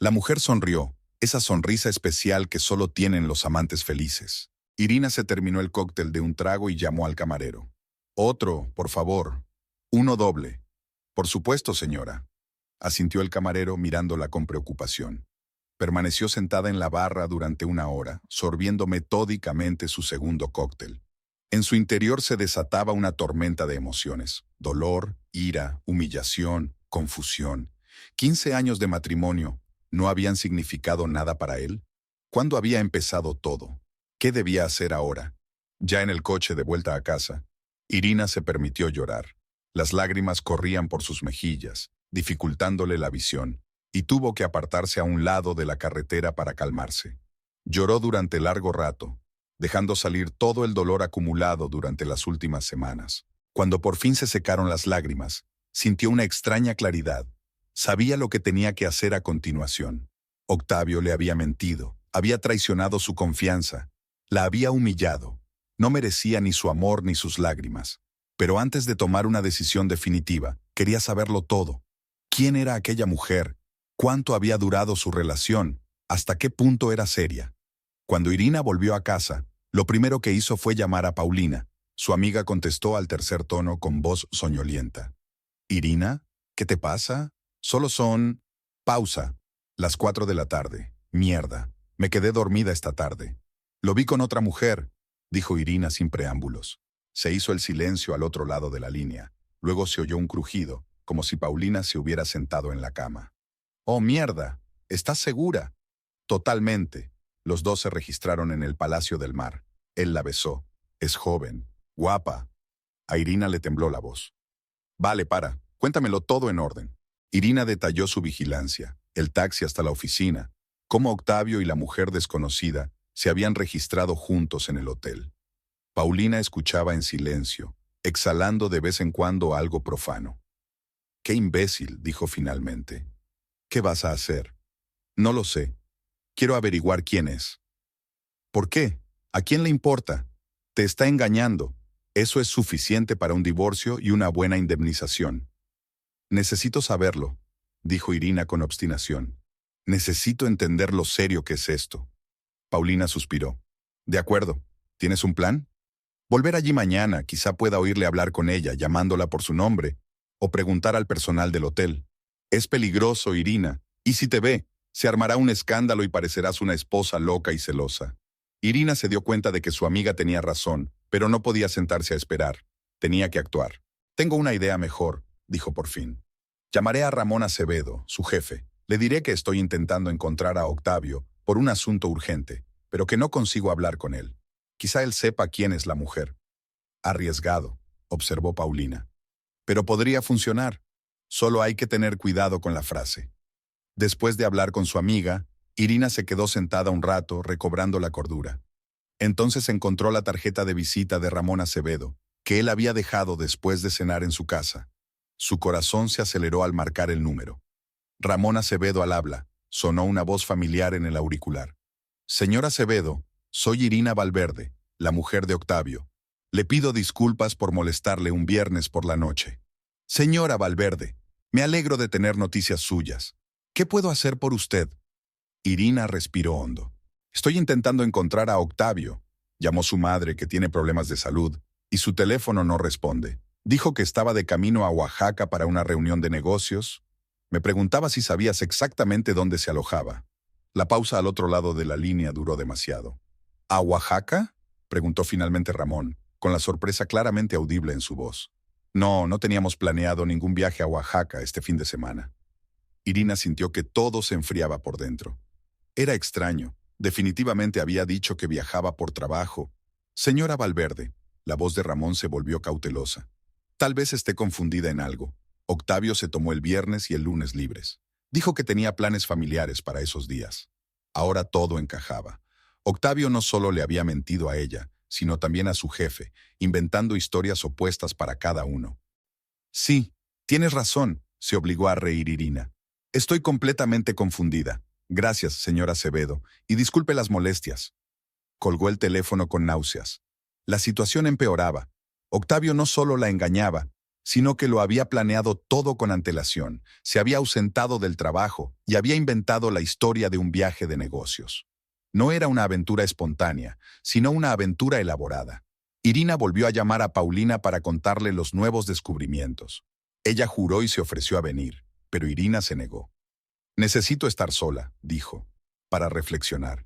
La mujer sonrió, esa sonrisa especial que solo tienen los amantes felices. Irina se terminó el cóctel de un trago y llamó al camarero. «Otro, por favor. Uno doble». «Por supuesto, señora», asintió el camarero mirándola con preocupación. Permaneció sentada en la barra durante una hora, sorbiendo metódicamente su segundo cóctel. En su interior se desataba una tormenta de emociones: dolor, ira, humillación, confusión. 15 años de matrimonio, ¿no habían significado nada para él? ¿Cuándo había empezado todo? ¿Qué debía hacer ahora? Ya en el coche de vuelta a casa, Irina se permitió llorar. Las lágrimas corrían por sus mejillas, dificultándole la visión, y tuvo que apartarse a un lado de la carretera para calmarse. Lloró durante largo rato, dejando salir todo el dolor acumulado durante las últimas semanas. Cuando por fin se secaron las lágrimas, sintió una extraña claridad. Sabía lo que tenía que hacer a continuación. Octavio le había mentido, había traicionado su confianza, la había humillado. No merecía ni su amor ni sus lágrimas. Pero antes de tomar una decisión definitiva, quería saberlo todo. ¿Quién era aquella mujer? ¿Cuánto había durado su relación? ¿Hasta qué punto era seria? Cuando Irina volvió a casa, lo primero que hizo fue llamar a Paulina. Su amiga contestó al tercer tono con voz soñolienta. «Irina, ¿qué te pasa? Solo son...». Pausa. Las 4 de la tarde. Mierda. Me quedé dormida esta tarde. «Lo vi con otra mujer», dijo Irina sin preámbulos. Se hizo el silencio al otro lado de la línea. Luego se oyó un crujido, como si Paulina se hubiera sentado en la cama. «Oh, mierda. ¿Estás segura?» «Totalmente». Los dos se registraron en el Palacio del Mar. Él la besó. «Es joven. Guapa». A Irina le tembló la voz. «Vale, para. Cuéntamelo todo en orden». Irina detalló su vigilancia, el taxi hasta la oficina, cómo Octavio y la mujer desconocida se habían registrado juntos en el hotel. Paulina escuchaba en silencio, exhalando de vez en cuando algo profano. «Qué imbécil», dijo finalmente. «¿Qué vas a hacer?» «No lo sé. Quiero averiguar quién es». «¿Por qué? ¿A quién le importa? Te está engañando. Eso es suficiente para un divorcio y una buena indemnización». «Necesito saberlo», dijo Irina con obstinación. «Necesito entender lo serio que es esto». Paulina suspiró. «De acuerdo. ¿Tienes un plan?» «Volver allí mañana, quizá pueda oírle hablar con ella, llamándola por su nombre, o preguntar al personal del hotel». «Es peligroso, Irina. Y si te ve, se armará un escándalo y parecerás una esposa loca y celosa. Irina se dio cuenta de que su amiga tenía razón, pero no podía sentarse a esperar. Tenía que actuar. Tengo una idea mejor, dijo por fin. Llamaré a Ramón Acevedo, su jefe. Le diré que estoy intentando encontrar a Octavio por un asunto urgente, pero que no consigo hablar con él. Quizá él sepa quién es la mujer. Arriesgado, observó Paulina. Pero podría funcionar. Solo hay que tener cuidado con la frase. Después de hablar con su amiga, Irina se quedó sentada un rato, recobrando la cordura. Entonces encontró la tarjeta de visita de Ramón Acevedo, que él había dejado después de cenar en su casa. Su corazón se aceleró al marcar el número. Ramón Acevedo al habla, sonó una voz familiar en el auricular. Señor Acevedo, soy Irina Valverde, la mujer de Octavio. Le pido disculpas por molestarle un viernes por la noche. Señora Valverde, me alegro de tener noticias suyas. ¿Qué puedo hacer por usted? Irina respiró hondo. Estoy intentando encontrar a Octavio. Llamó su madre, que tiene problemas de salud, y su teléfono no responde. Dijo que estaba de camino a Oaxaca para una reunión de negocios. Me preguntaba si sabías exactamente dónde se alojaba. La pausa al otro lado de la línea duró demasiado. ¿A Oaxaca?, preguntó finalmente Ramón, con la sorpresa claramente audible en su voz. No, no teníamos planeado ningún viaje a Oaxaca este fin de semana. Irina sintió que todo se enfriaba por dentro. Era extraño. Definitivamente había dicho que viajaba por trabajo. Señora Valverde, la voz de Ramón se volvió cautelosa. Tal vez esté confundida en algo. Octavio se tomó el viernes y el lunes libres. Dijo que tenía planes familiares para esos días. Ahora todo encajaba. Octavio no solo le había mentido a ella, sino también a su jefe, inventando historias opuestas para cada uno. Sí, tienes razón, se obligó a reír Irina. Estoy completamente confundida. Gracias, señora Acevedo, y disculpe las molestias. Colgó el teléfono con náuseas. La situación empeoraba. Octavio no solo la engañaba, sino que lo había planeado todo con antelación, se había ausentado del trabajo y había inventado la historia de un viaje de negocios. No era una aventura espontánea, sino una aventura elaborada. Irina volvió a llamar a Paulina para contarle los nuevos descubrimientos. Ella juró y se ofreció a venir, pero Irina se negó. Necesito estar sola, dijo, para reflexionar.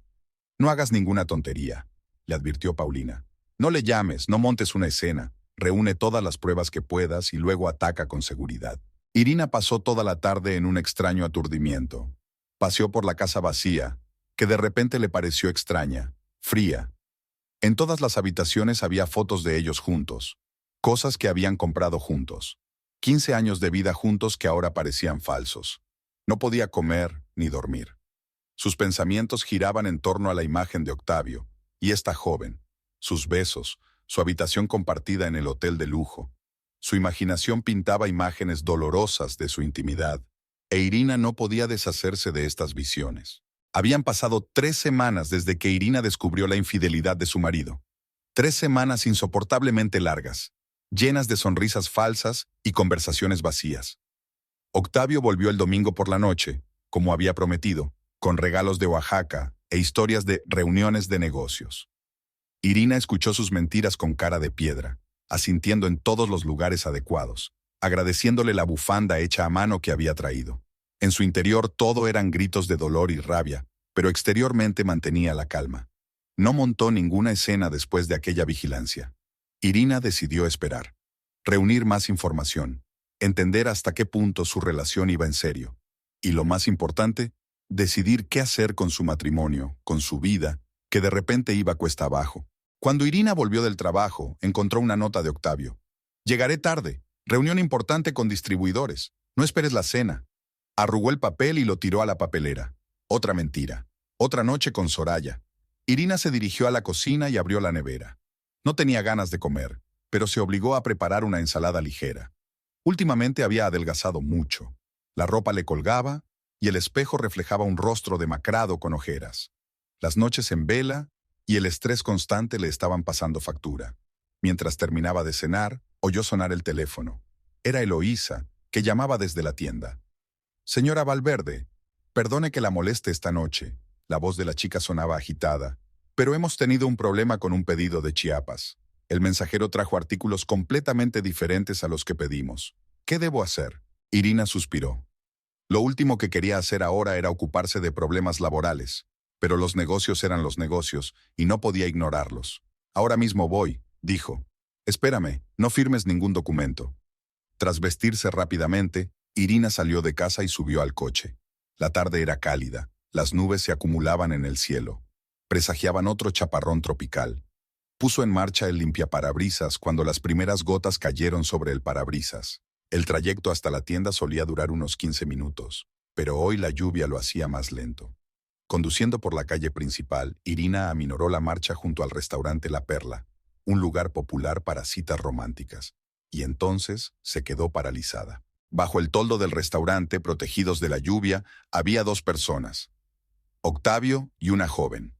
No hagas ninguna tontería, le advirtió Paulina. No le llames, no montes una escena, reúne todas las pruebas que puedas y luego ataca con seguridad. Irina pasó toda la tarde en un extraño aturdimiento. Paseó por la casa vacía, que de repente le pareció extraña, fría. En todas las habitaciones había fotos de ellos juntos, cosas que habían comprado juntos. 15 años de vida juntos que ahora parecían falsos. No podía comer ni dormir. Sus pensamientos giraban en torno a la imagen de Octavio, y esta joven, sus besos, su habitación compartida en el hotel de lujo. Su imaginación pintaba imágenes dolorosas de su intimidad, e Irina no podía deshacerse de estas visiones. Habían pasado 3 semanas desde que Irina descubrió la infidelidad de su marido. 3 semanas insoportablemente largas, llenas de sonrisas falsas y conversaciones vacías. Octavio volvió el domingo por la noche, como había prometido, con regalos de Oaxaca e historias de reuniones de negocios. Irina escuchó sus mentiras con cara de piedra, asintiendo en todos los lugares adecuados, agradeciéndole la bufanda hecha a mano que había traído. En su interior todo eran gritos de dolor y rabia, pero exteriormente mantenía la calma. No montó ninguna escena después de aquella vigilancia. Irina decidió esperar, reunir más información, entender hasta qué punto su relación iba en serio. Y lo más importante, decidir qué hacer con su matrimonio, con su vida, que de repente iba cuesta abajo. Cuando Irina volvió del trabajo, encontró una nota de Octavio. Llegaré tarde. Reunión importante con distribuidores. No esperes la cena. Arrugó el papel y lo tiró a la papelera. Otra mentira. Otra noche con Soraya. Irina se dirigió a la cocina y abrió la nevera. No tenía ganas de comer, pero se obligó a preparar una ensalada ligera. Últimamente había adelgazado mucho. La ropa le colgaba y el espejo reflejaba un rostro demacrado con ojeras. Las noches en vela y el estrés constante le estaban pasando factura. Mientras terminaba de cenar, oyó sonar el teléfono. Era Eloísa, que llamaba desde la tienda. Señora Valverde, perdone que la moleste esta noche. La voz de la chica sonaba agitada. Pero hemos tenido un problema con un pedido de Chiapas. El mensajero trajo artículos completamente diferentes a los que pedimos. ¿Qué debo hacer? Irina suspiró. Lo último que quería hacer ahora era ocuparse de problemas laborales, pero los negocios eran los negocios y no podía ignorarlos. Ahora mismo voy, dijo. Espérame, no firmes ningún documento. Tras vestirse rápidamente, Irina salió de casa y subió al coche. La tarde era cálida, las nubes se acumulaban en el cielo. Presagiaban otro chaparrón tropical. Puso en marcha el limpiaparabrisas cuando las primeras gotas cayeron sobre el parabrisas. El trayecto hasta la tienda solía durar unos 15 minutos, pero hoy la lluvia lo hacía más lento. Conduciendo por la calle principal, Irina aminoró la marcha junto al restaurante La Perla, un lugar popular para citas románticas, y entonces se quedó paralizada. Bajo el toldo del restaurante, protegidos de la lluvia, había dos personas, Octavio y una joven,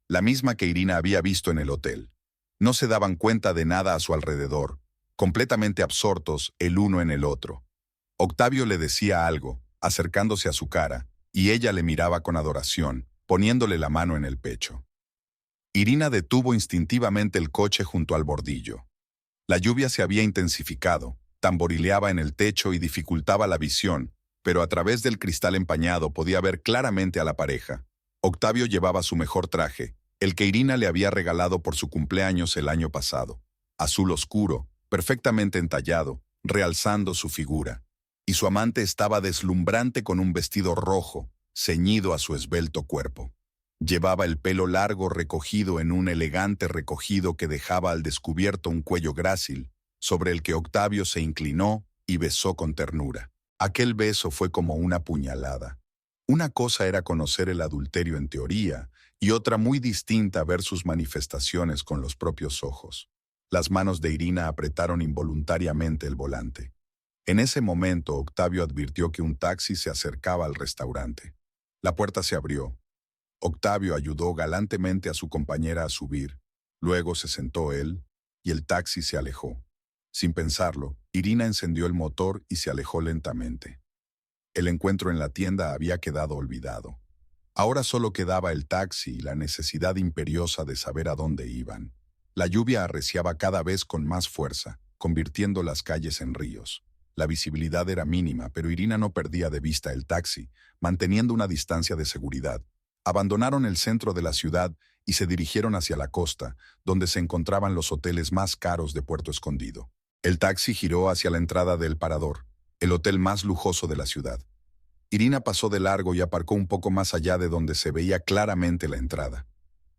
la misma que Irina había visto en el hotel. No se daban cuenta de nada a su alrededor, completamente absortos el uno en el otro. Octavio le decía algo, acercándose a su cara, y ella le miraba con adoración, poniéndole la mano en el pecho. Irina detuvo instintivamente el coche junto al bordillo. La lluvia se había intensificado, tamborileaba en el techo y dificultaba la visión, pero a través del cristal empañado podía ver claramente a la pareja. Octavio llevaba su mejor traje, el que Irina le había regalado por su cumpleaños el año pasado, azul oscuro, perfectamente entallado, realzando su figura. Y su amante estaba deslumbrante con un vestido rojo, ceñido a su esbelto cuerpo. Llevaba el pelo largo recogido en un elegante recogido que dejaba al descubierto un cuello grácil, sobre el que Octavio se inclinó y besó con ternura. Aquel beso fue como una puñalada. Una cosa era conocer el adulterio en teoría, y otra muy distinta ver sus manifestaciones con los propios ojos. Las manos de Irina apretaron involuntariamente el volante. En ese momento, Octavio advirtió que un taxi se acercaba al restaurante. La puerta se abrió. Octavio ayudó galantemente a su compañera a subir. Luego se sentó él, y el taxi se alejó. Sin pensarlo, Irina encendió el motor y se alejó lentamente. El encuentro en la tienda había quedado olvidado. Ahora solo quedaba el taxi y la necesidad imperiosa de saber a dónde iban. La lluvia arreciaba cada vez con más fuerza, convirtiendo las calles en ríos. La visibilidad era mínima, pero Irina no perdía de vista el taxi, manteniendo una distancia de seguridad. Abandonaron el centro de la ciudad y se dirigieron hacia la costa, donde se encontraban los hoteles más caros de Puerto Escondido. El taxi giró hacia la entrada del Parador, el hotel más lujoso de la ciudad. Irina pasó de largo y aparcó un poco más allá de donde se veía claramente la entrada.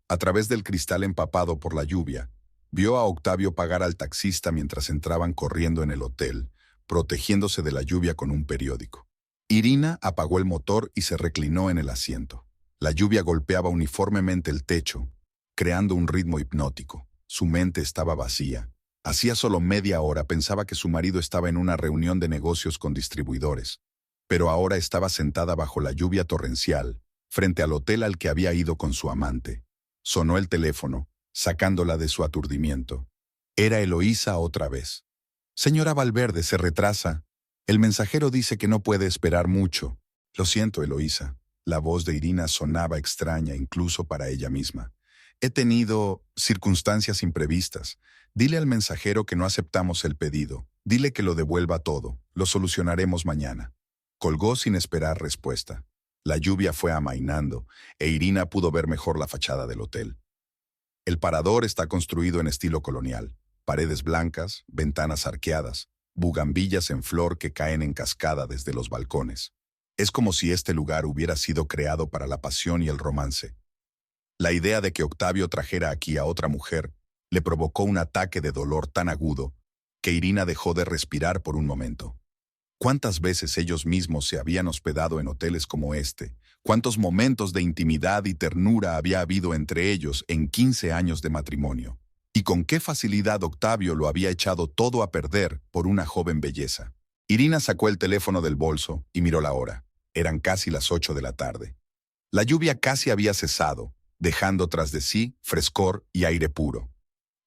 A través del cristal empapado por la lluvia, vio a Octavio pagar al taxista mientras entraban corriendo en el hotel, protegiéndose de la lluvia con un periódico. Irina apagó el motor y se reclinó en el asiento. La lluvia golpeaba uniformemente el techo, creando un ritmo hipnótico. Su mente estaba vacía. Hacía solo media hora pensaba que su marido estaba en una reunión de negocios con distribuidores, pero ahora estaba sentada bajo la lluvia torrencial, frente al hotel al que había ido con su amante. Sonó el teléfono, sacándola de su aturdimiento. Era Eloísa otra vez. «Señora Valverde, se retrasa. El mensajero dice que no puede esperar mucho». «Lo siento, Eloísa». La voz de Irina sonaba extraña incluso para ella misma. «He tenido circunstancias imprevistas. Dile al mensajero que no aceptamos el pedido. Dile que lo devuelva todo. Lo solucionaremos mañana». Colgó sin esperar respuesta. La lluvia fue amainando, e Irina pudo ver mejor la fachada del hotel. El parador está construido en estilo colonial. Paredes blancas, ventanas arqueadas, bugambillas en flor que caen en cascada desde los balcones. Es como si este lugar hubiera sido creado para la pasión y el romance. La idea de que Octavio trajera aquí a otra mujer le provocó un ataque de dolor tan agudo que Irina dejó de respirar por un momento. ¿Cuántas veces ellos mismos se habían hospedado en hoteles como este? ¿Cuántos momentos de intimidad y ternura había habido entre ellos en 15 años de matrimonio? ¿Y con qué facilidad Octavio lo había echado todo a perder por una joven belleza? Irina sacó el teléfono del bolso y miró la hora. Eran casi las 8 de la tarde. La lluvia casi había cesado, dejando tras de sí frescor y aire puro.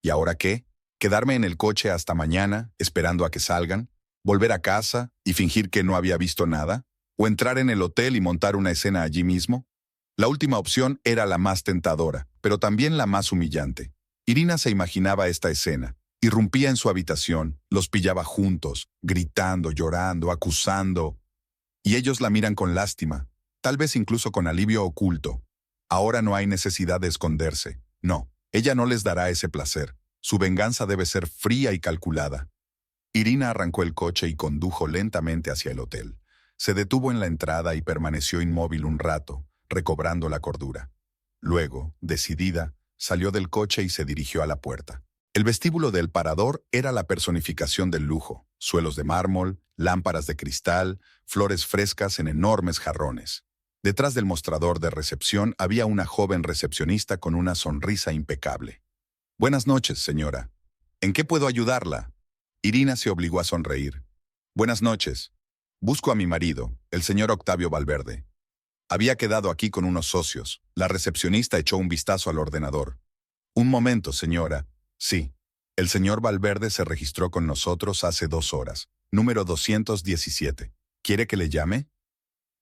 ¿Y ahora qué? ¿Quedarme en el coche hasta mañana, esperando a que salgan? ¿Volver a casa y fingir que no había visto nada? ¿O entrar en el hotel y montar una escena allí mismo? La última opción era la más tentadora, pero también la más humillante. Irina se imaginaba esta escena. Irrumpía en su habitación, los pillaba juntos, gritando, llorando, acusando. Y ellos la miran con lástima, tal vez incluso con alivio oculto. Ahora no hay necesidad de esconderse. No, ella no les dará ese placer. Su venganza debe ser fría y calculada. Irina arrancó el coche y condujo lentamente hacia el hotel. Se detuvo en la entrada y permaneció inmóvil un rato, recobrando la cordura. Luego, decidida, salió del coche y se dirigió a la puerta. El vestíbulo del parador era la personificación del lujo: suelos de mármol, lámparas de cristal, flores frescas en enormes jarrones. Detrás del mostrador de recepción había una joven recepcionista con una sonrisa impecable. «Buenas noches, señora. ¿En qué puedo ayudarla?» Irina se obligó a sonreír. «Buenas noches. Busco a mi marido, el señor Octavio Valverde. Había quedado aquí con unos socios». La recepcionista echó un vistazo al ordenador. «Un momento, señora. Sí. El señor Valverde se registró con nosotros hace 2 horas. Número 217. ¿Quiere que le llame?»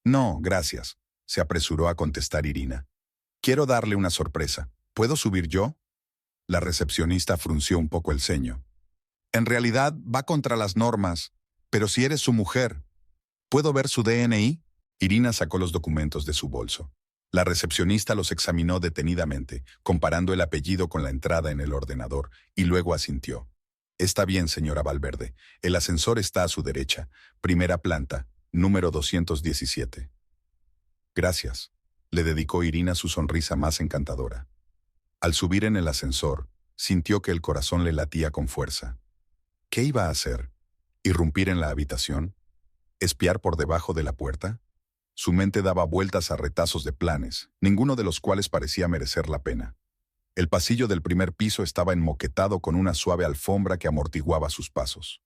«No, gracias», se apresuró a contestar Irina. «Quiero darle una sorpresa. ¿Puedo subir yo?» La recepcionista frunció un poco el ceño. «En realidad va contra las normas, pero si eres su mujer, ¿puedo ver su DNI?» Irina sacó los documentos de su bolso. La recepcionista los examinó detenidamente, comparando el apellido con la entrada en el ordenador, y luego asintió. «Está bien, señora Valverde. El ascensor está a su derecha. Primera planta, número 217. «Gracias», le dedicó Irina su sonrisa más encantadora. Al subir en el ascensor, sintió que el corazón le latía con fuerza. ¿Qué iba a hacer? ¿Irrumpir en la habitación? ¿Espiar por debajo de la puerta? Su mente daba vueltas a retazos de planes, ninguno de los cuales parecía merecer la pena. El pasillo del primer piso estaba enmoquetado con una suave alfombra que amortiguaba sus pasos.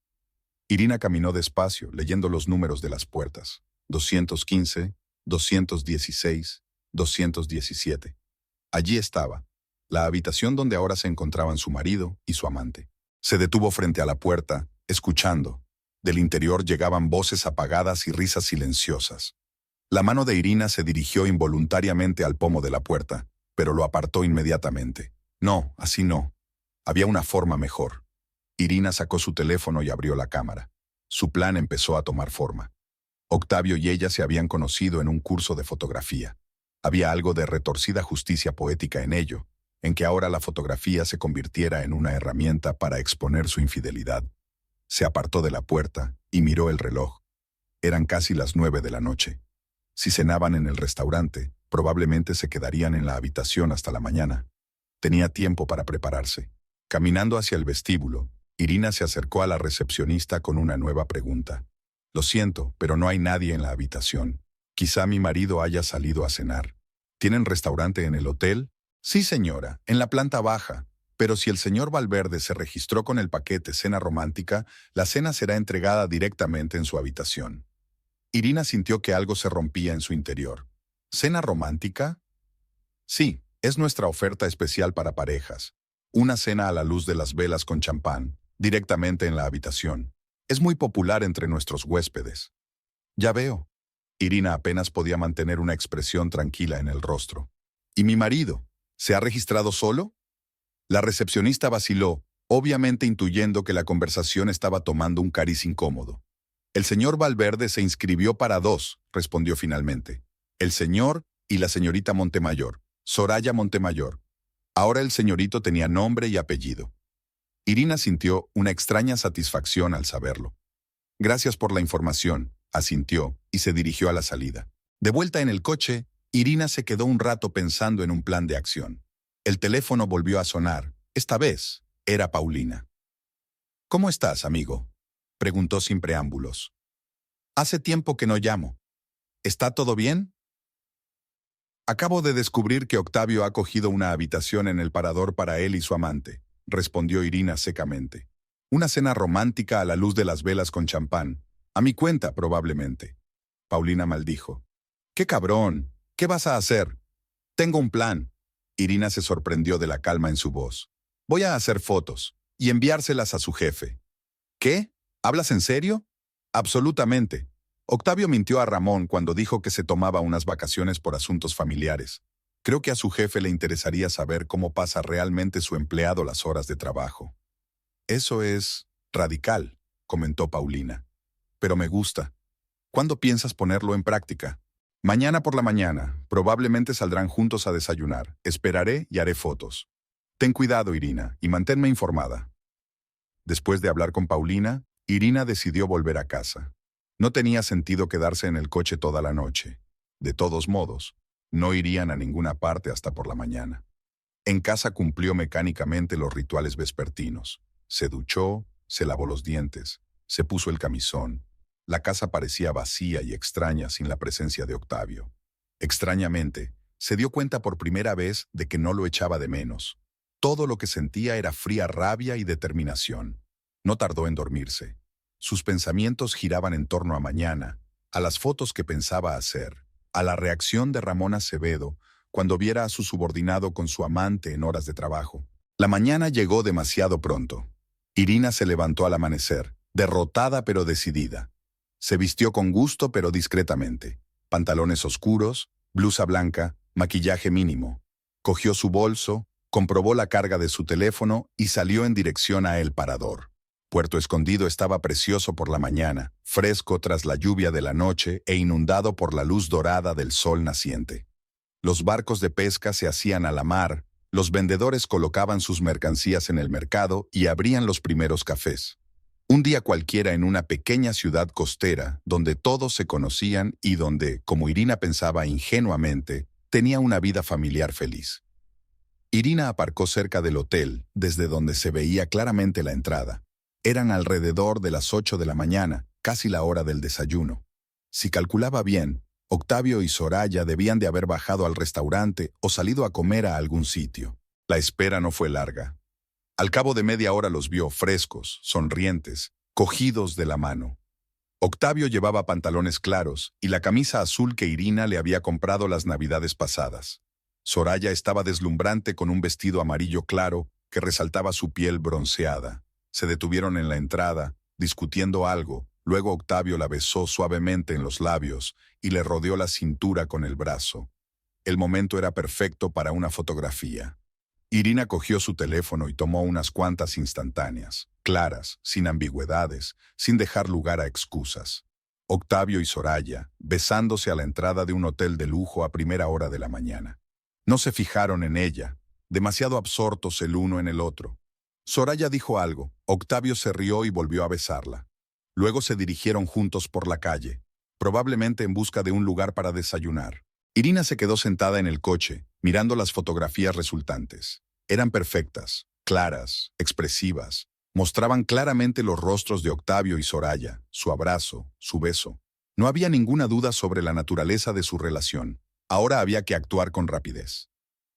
Irina caminó despacio, leyendo los números de las puertas. 215, 216, 217. Allí estaba, la habitación donde ahora se encontraban su marido y su amante. Se detuvo frente a la puerta, escuchando. Del interior llegaban voces apagadas y risas silenciosas. La mano de Irina se dirigió involuntariamente al pomo de la puerta, pero lo apartó inmediatamente. No, así no. Había una forma mejor. Irina sacó su teléfono y abrió la cámara. Su plan empezó a tomar forma. Octavio y ella se habían conocido en un curso de fotografía. Había algo de retorcida justicia poética en ello, en que ahora la fotografía se convirtiera en una herramienta para exponer su infidelidad. Se apartó de la puerta y miró el reloj. Eran casi las 9 de la noche. Si cenaban en el restaurante, probablemente se quedarían en la habitación hasta la mañana. Tenía tiempo para prepararse. Caminando hacia el vestíbulo, Irina se acercó a la recepcionista con una nueva pregunta. «Lo siento, pero no hay nadie en la habitación. Quizá mi marido haya salido a cenar. ¿Tienen restaurante en el hotel?» «Sí, señora, en la planta baja. Pero si el señor Valverde se registró con el paquete Cena Romántica, la cena será entregada directamente en su habitación». Irina sintió que algo se rompía en su interior. ¿Cena romántica? Sí, es nuestra oferta especial para parejas. Una cena a la luz de las velas con champán, directamente en la habitación. Es muy popular entre nuestros huéspedes. Ya veo. Irina apenas podía mantener una expresión tranquila en el rostro. ¿Y mi marido? ¿Se ha registrado solo? La recepcionista vaciló, obviamente intuyendo que la conversación estaba tomando un cariz incómodo. «El señor Valverde se inscribió para 2», respondió finalmente. «El señor y la señorita Montemayor, Soraya Montemayor». Ahora el señorito tenía nombre y apellido. Irina sintió una extraña satisfacción al saberlo. «Gracias por la información», asintió y se dirigió a la salida. De vuelta en el coche, Irina se quedó un rato pensando en un plan de acción. El teléfono volvió a sonar. Esta vez era Paulina. «¿Cómo estás, amigo?», preguntó sin preámbulos. «Hace tiempo que no llamo. ¿Está todo bien?» «Acabo de descubrir que Octavio ha cogido una habitación en el parador para él y su amante», respondió Irina secamente. «Una cena romántica a la luz de las velas con champán. A mi cuenta, probablemente». Paulina maldijo. «¡Qué cabrón! ¿Qué vas a hacer?» «Tengo un plan». Irina se sorprendió de la calma en su voz. «Voy a hacer fotos y enviárselas a su jefe». «¿Qué? ¿Hablas en serio?» «Absolutamente. Octavio mintió a Ramón cuando dijo que se tomaba unas vacaciones por asuntos familiares. Creo que a su jefe le interesaría saber cómo pasa realmente su empleado las horas de trabajo». «Eso es radical», comentó Paulina. «Pero me gusta». ¿Cuándo piensas ponerlo en práctica? Mañana por la mañana. Probablemente saldrán juntos a desayunar. Esperaré y haré fotos. Ten cuidado, Irina, y manténme informada. Después de hablar con Paulina, Irina decidió volver a casa. No tenía sentido quedarse en el coche toda la noche. De todos modos, no irían a ninguna parte hasta por la mañana. En casa cumplió mecánicamente los rituales vespertinos. Se duchó, se lavó los dientes, se puso el camisón. La casa parecía vacía y extraña sin la presencia de Octavio. Extrañamente, se dio cuenta por primera vez de que no lo echaba de menos. Todo lo que sentía era fría rabia y determinación. No tardó en dormirse. Sus pensamientos giraban en torno a mañana, a las fotos que pensaba hacer, a la reacción de Ramón Acevedo cuando viera a su subordinado con su amante en horas de trabajo. La mañana llegó demasiado pronto. Irina se levantó al amanecer, derrotada pero decidida. Se vistió con gusto pero discretamente. Pantalones oscuros, blusa blanca, maquillaje mínimo. Cogió su bolso, comprobó la carga de su teléfono y salió en dirección a El Parador. Puerto Escondido estaba precioso por la mañana, fresco tras la lluvia de la noche e inundado por la luz dorada del sol naciente. Los barcos de pesca se hacían a la mar, los vendedores colocaban sus mercancías en el mercado y abrían los primeros cafés. Un día cualquiera en una pequeña ciudad costera, donde todos se conocían y donde, como Irina pensaba ingenuamente, tenía una vida familiar feliz. Irina aparcó cerca del hotel, desde donde se veía claramente la entrada. Eran alrededor de las 8 de la mañana, casi la hora del desayuno. Si calculaba bien, Octavio y Soraya debían de haber bajado al restaurante o salido a comer a algún sitio. La espera no fue larga. Al cabo de media hora los vio frescos, sonrientes, cogidos de la mano. Octavio llevaba pantalones claros y la camisa azul que Irina le había comprado las navidades pasadas. Soraya estaba deslumbrante con un vestido amarillo claro que resaltaba su piel bronceada. Se detuvieron en la entrada, discutiendo algo. Luego Octavio la besó suavemente en los labios y le rodeó la cintura con el brazo. El momento era perfecto para una fotografía. Irina cogió su teléfono y tomó unas cuantas instantáneas, claras, sin ambigüedades, sin dejar lugar a excusas. Octavio y Soraya, besándose a la entrada de un hotel de lujo a primera hora de la mañana. No se fijaron en ella, demasiado absortos el uno en el otro. Soraya dijo algo, Octavio se rió y volvió a besarla. Luego se dirigieron juntos por la calle, probablemente en busca de un lugar para desayunar. Irina se quedó sentada en el coche, mirando las fotografías resultantes. Eran perfectas, claras, expresivas. Mostraban claramente los rostros de Octavio y Soraya, su abrazo, su beso. No había ninguna duda sobre la naturaleza de su relación. Ahora había que actuar con rapidez.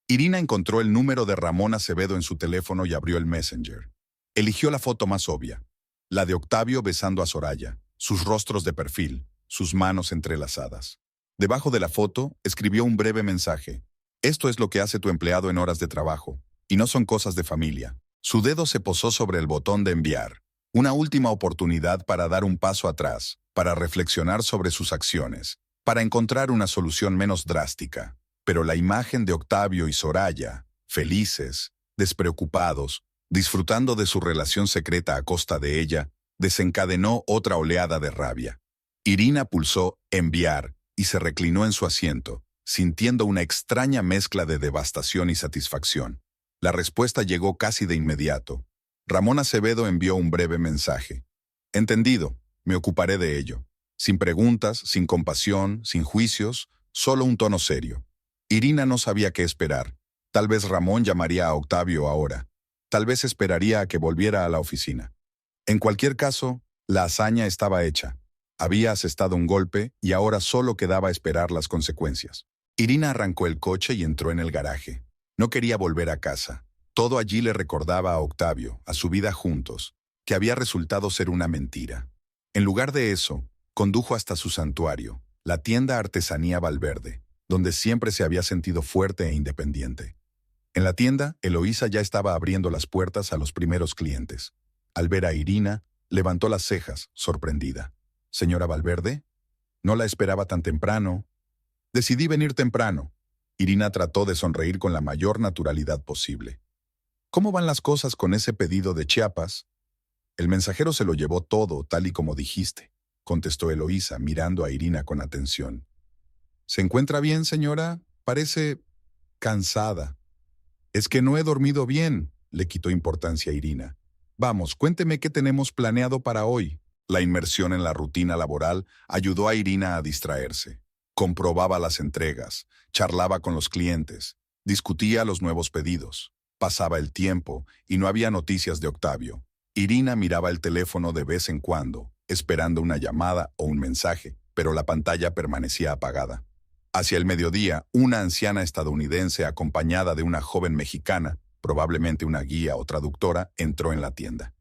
Irina encontró el número de Ramón Acevedo en su teléfono y abrió el Messenger. Eligió la foto más obvia, la de Octavio besando a Soraya, sus rostros de perfil, sus manos entrelazadas. Debajo de la foto, escribió un breve mensaje. Esto es lo que hace tu empleado en horas de trabajo, y no son cosas de familia. Su dedo se posó sobre el botón de enviar. Una última oportunidad para dar un paso atrás, para reflexionar sobre sus acciones, para encontrar una solución menos drástica. Pero la imagen de Octavio y Soraya, felices, despreocupados, disfrutando de su relación secreta a costa de ella, desencadenó otra oleada de rabia. Irina pulsó enviar y se reclinó en su asiento, sintiendo una extraña mezcla de devastación y satisfacción. La respuesta llegó casi de inmediato. Ramón Acevedo envió un breve mensaje. Entendido, me ocuparé de ello. Sin preguntas, sin compasión, sin juicios, solo un tono serio. Irina no sabía qué esperar. Tal vez Ramón llamaría a Octavio ahora. Tal vez esperaría a que volviera a la oficina. En cualquier caso, la hazaña estaba hecha. Había asestado un golpe y ahora solo quedaba esperar las consecuencias. Irina arrancó el coche y entró en el garaje. No quería volver a casa. Todo allí le recordaba a Octavio, a su vida juntos, que había resultado ser una mentira. En lugar de eso, condujo hasta su santuario, la tienda Artesanía Valverde, donde siempre se había sentido fuerte e independiente. En la tienda, Eloísa ya estaba abriendo las puertas a los primeros clientes. Al ver a Irina, levantó las cejas, sorprendida. «¿Señora Valverde? No la esperaba tan temprano». «Decidí venir temprano». Irina trató de sonreír con la mayor naturalidad posible. «¿Cómo van las cosas con ese pedido de Chiapas?» «El mensajero se lo llevó todo, tal y como dijiste. contestó Eloísa, mirando a Irina con atención. ¿Se encuentra bien, señora? Parece cansada. Es que no he dormido bien, le quitó importancia a Irina. Vamos, cuénteme qué tenemos planeado para hoy. La inmersión en la rutina laboral ayudó a Irina a distraerse. Comprobaba las entregas, charlaba con los clientes, discutía los nuevos pedidos. Pasaba el tiempo y no había noticias de Octavio. Irina miraba el teléfono de vez en cuando, esperando una llamada o un mensaje, pero la pantalla permanecía apagada. Hacia el mediodía, una anciana estadounidense acompañada de una joven mexicana, probablemente una guía o traductora, entró en la tienda.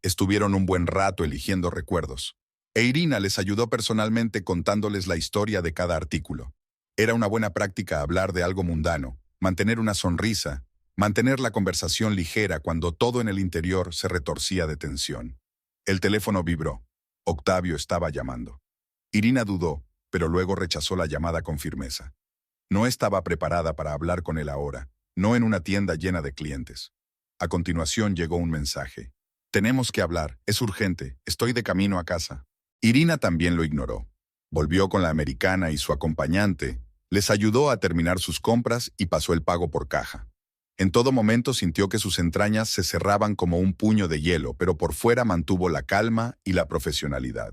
Estuvieron un buen rato eligiendo recuerdos. E Irina les ayudó personalmente contándoles la historia de cada artículo. Era una buena práctica hablar de algo mundano, mantener una sonrisa, mantener la conversación ligera cuando todo en el interior se retorcía de tensión. El teléfono vibró. Octavio estaba llamando. Irina dudó, pero luego rechazó la llamada con firmeza. No estaba preparada para hablar con él ahora, no en una tienda llena de clientes. A continuación llegó un mensaje. Tenemos que hablar, es urgente, estoy de camino a casa. Irina también lo ignoró. Volvió con la americana y su acompañante, les ayudó a terminar sus compras y pasó el pago por caja. En todo momento sintió que sus entrañas se cerraban como un puño de hielo, pero por fuera mantuvo la calma y la profesionalidad.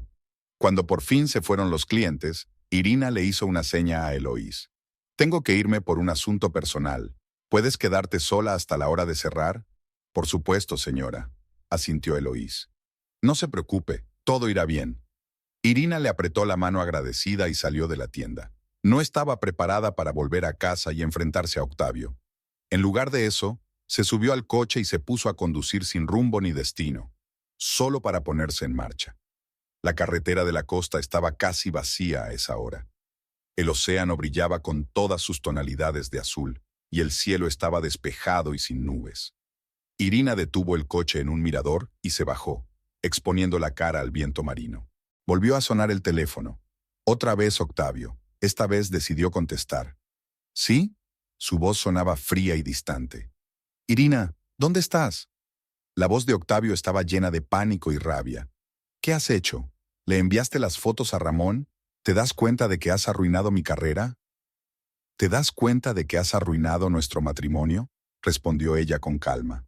Cuando por fin se fueron los clientes, Irina le hizo una seña a Eloís. Tengo que irme por un asunto personal. ¿Puedes quedarte sola hasta la hora de cerrar? Por supuesto, señora, asintió Eloís. No se preocupe, todo irá bien. Irina le apretó la mano agradecida y salió de la tienda. No estaba preparada para volver a casa y enfrentarse a Octavio. En lugar de eso, se subió al coche y se puso a conducir sin rumbo ni destino, solo para ponerse en marcha. La carretera de la costa estaba casi vacía a esa hora. El océano brillaba con todas sus tonalidades de azul, y el cielo estaba despejado y sin nubes. Irina detuvo el coche en un mirador y se bajó, exponiendo la cara al viento marino. Volvió a sonar el teléfono. Otra vez Octavio. Esta vez decidió contestar. ¿Sí? Su voz sonaba fría y distante. Irina, ¿dónde estás? La voz de Octavio estaba llena de pánico y rabia. ¿Qué has hecho? ¿Le enviaste las fotos a Ramón? ¿Te das cuenta de que has arruinado mi carrera? ¿Te das cuenta de que has arruinado nuestro matrimonio? Respondió ella con calma.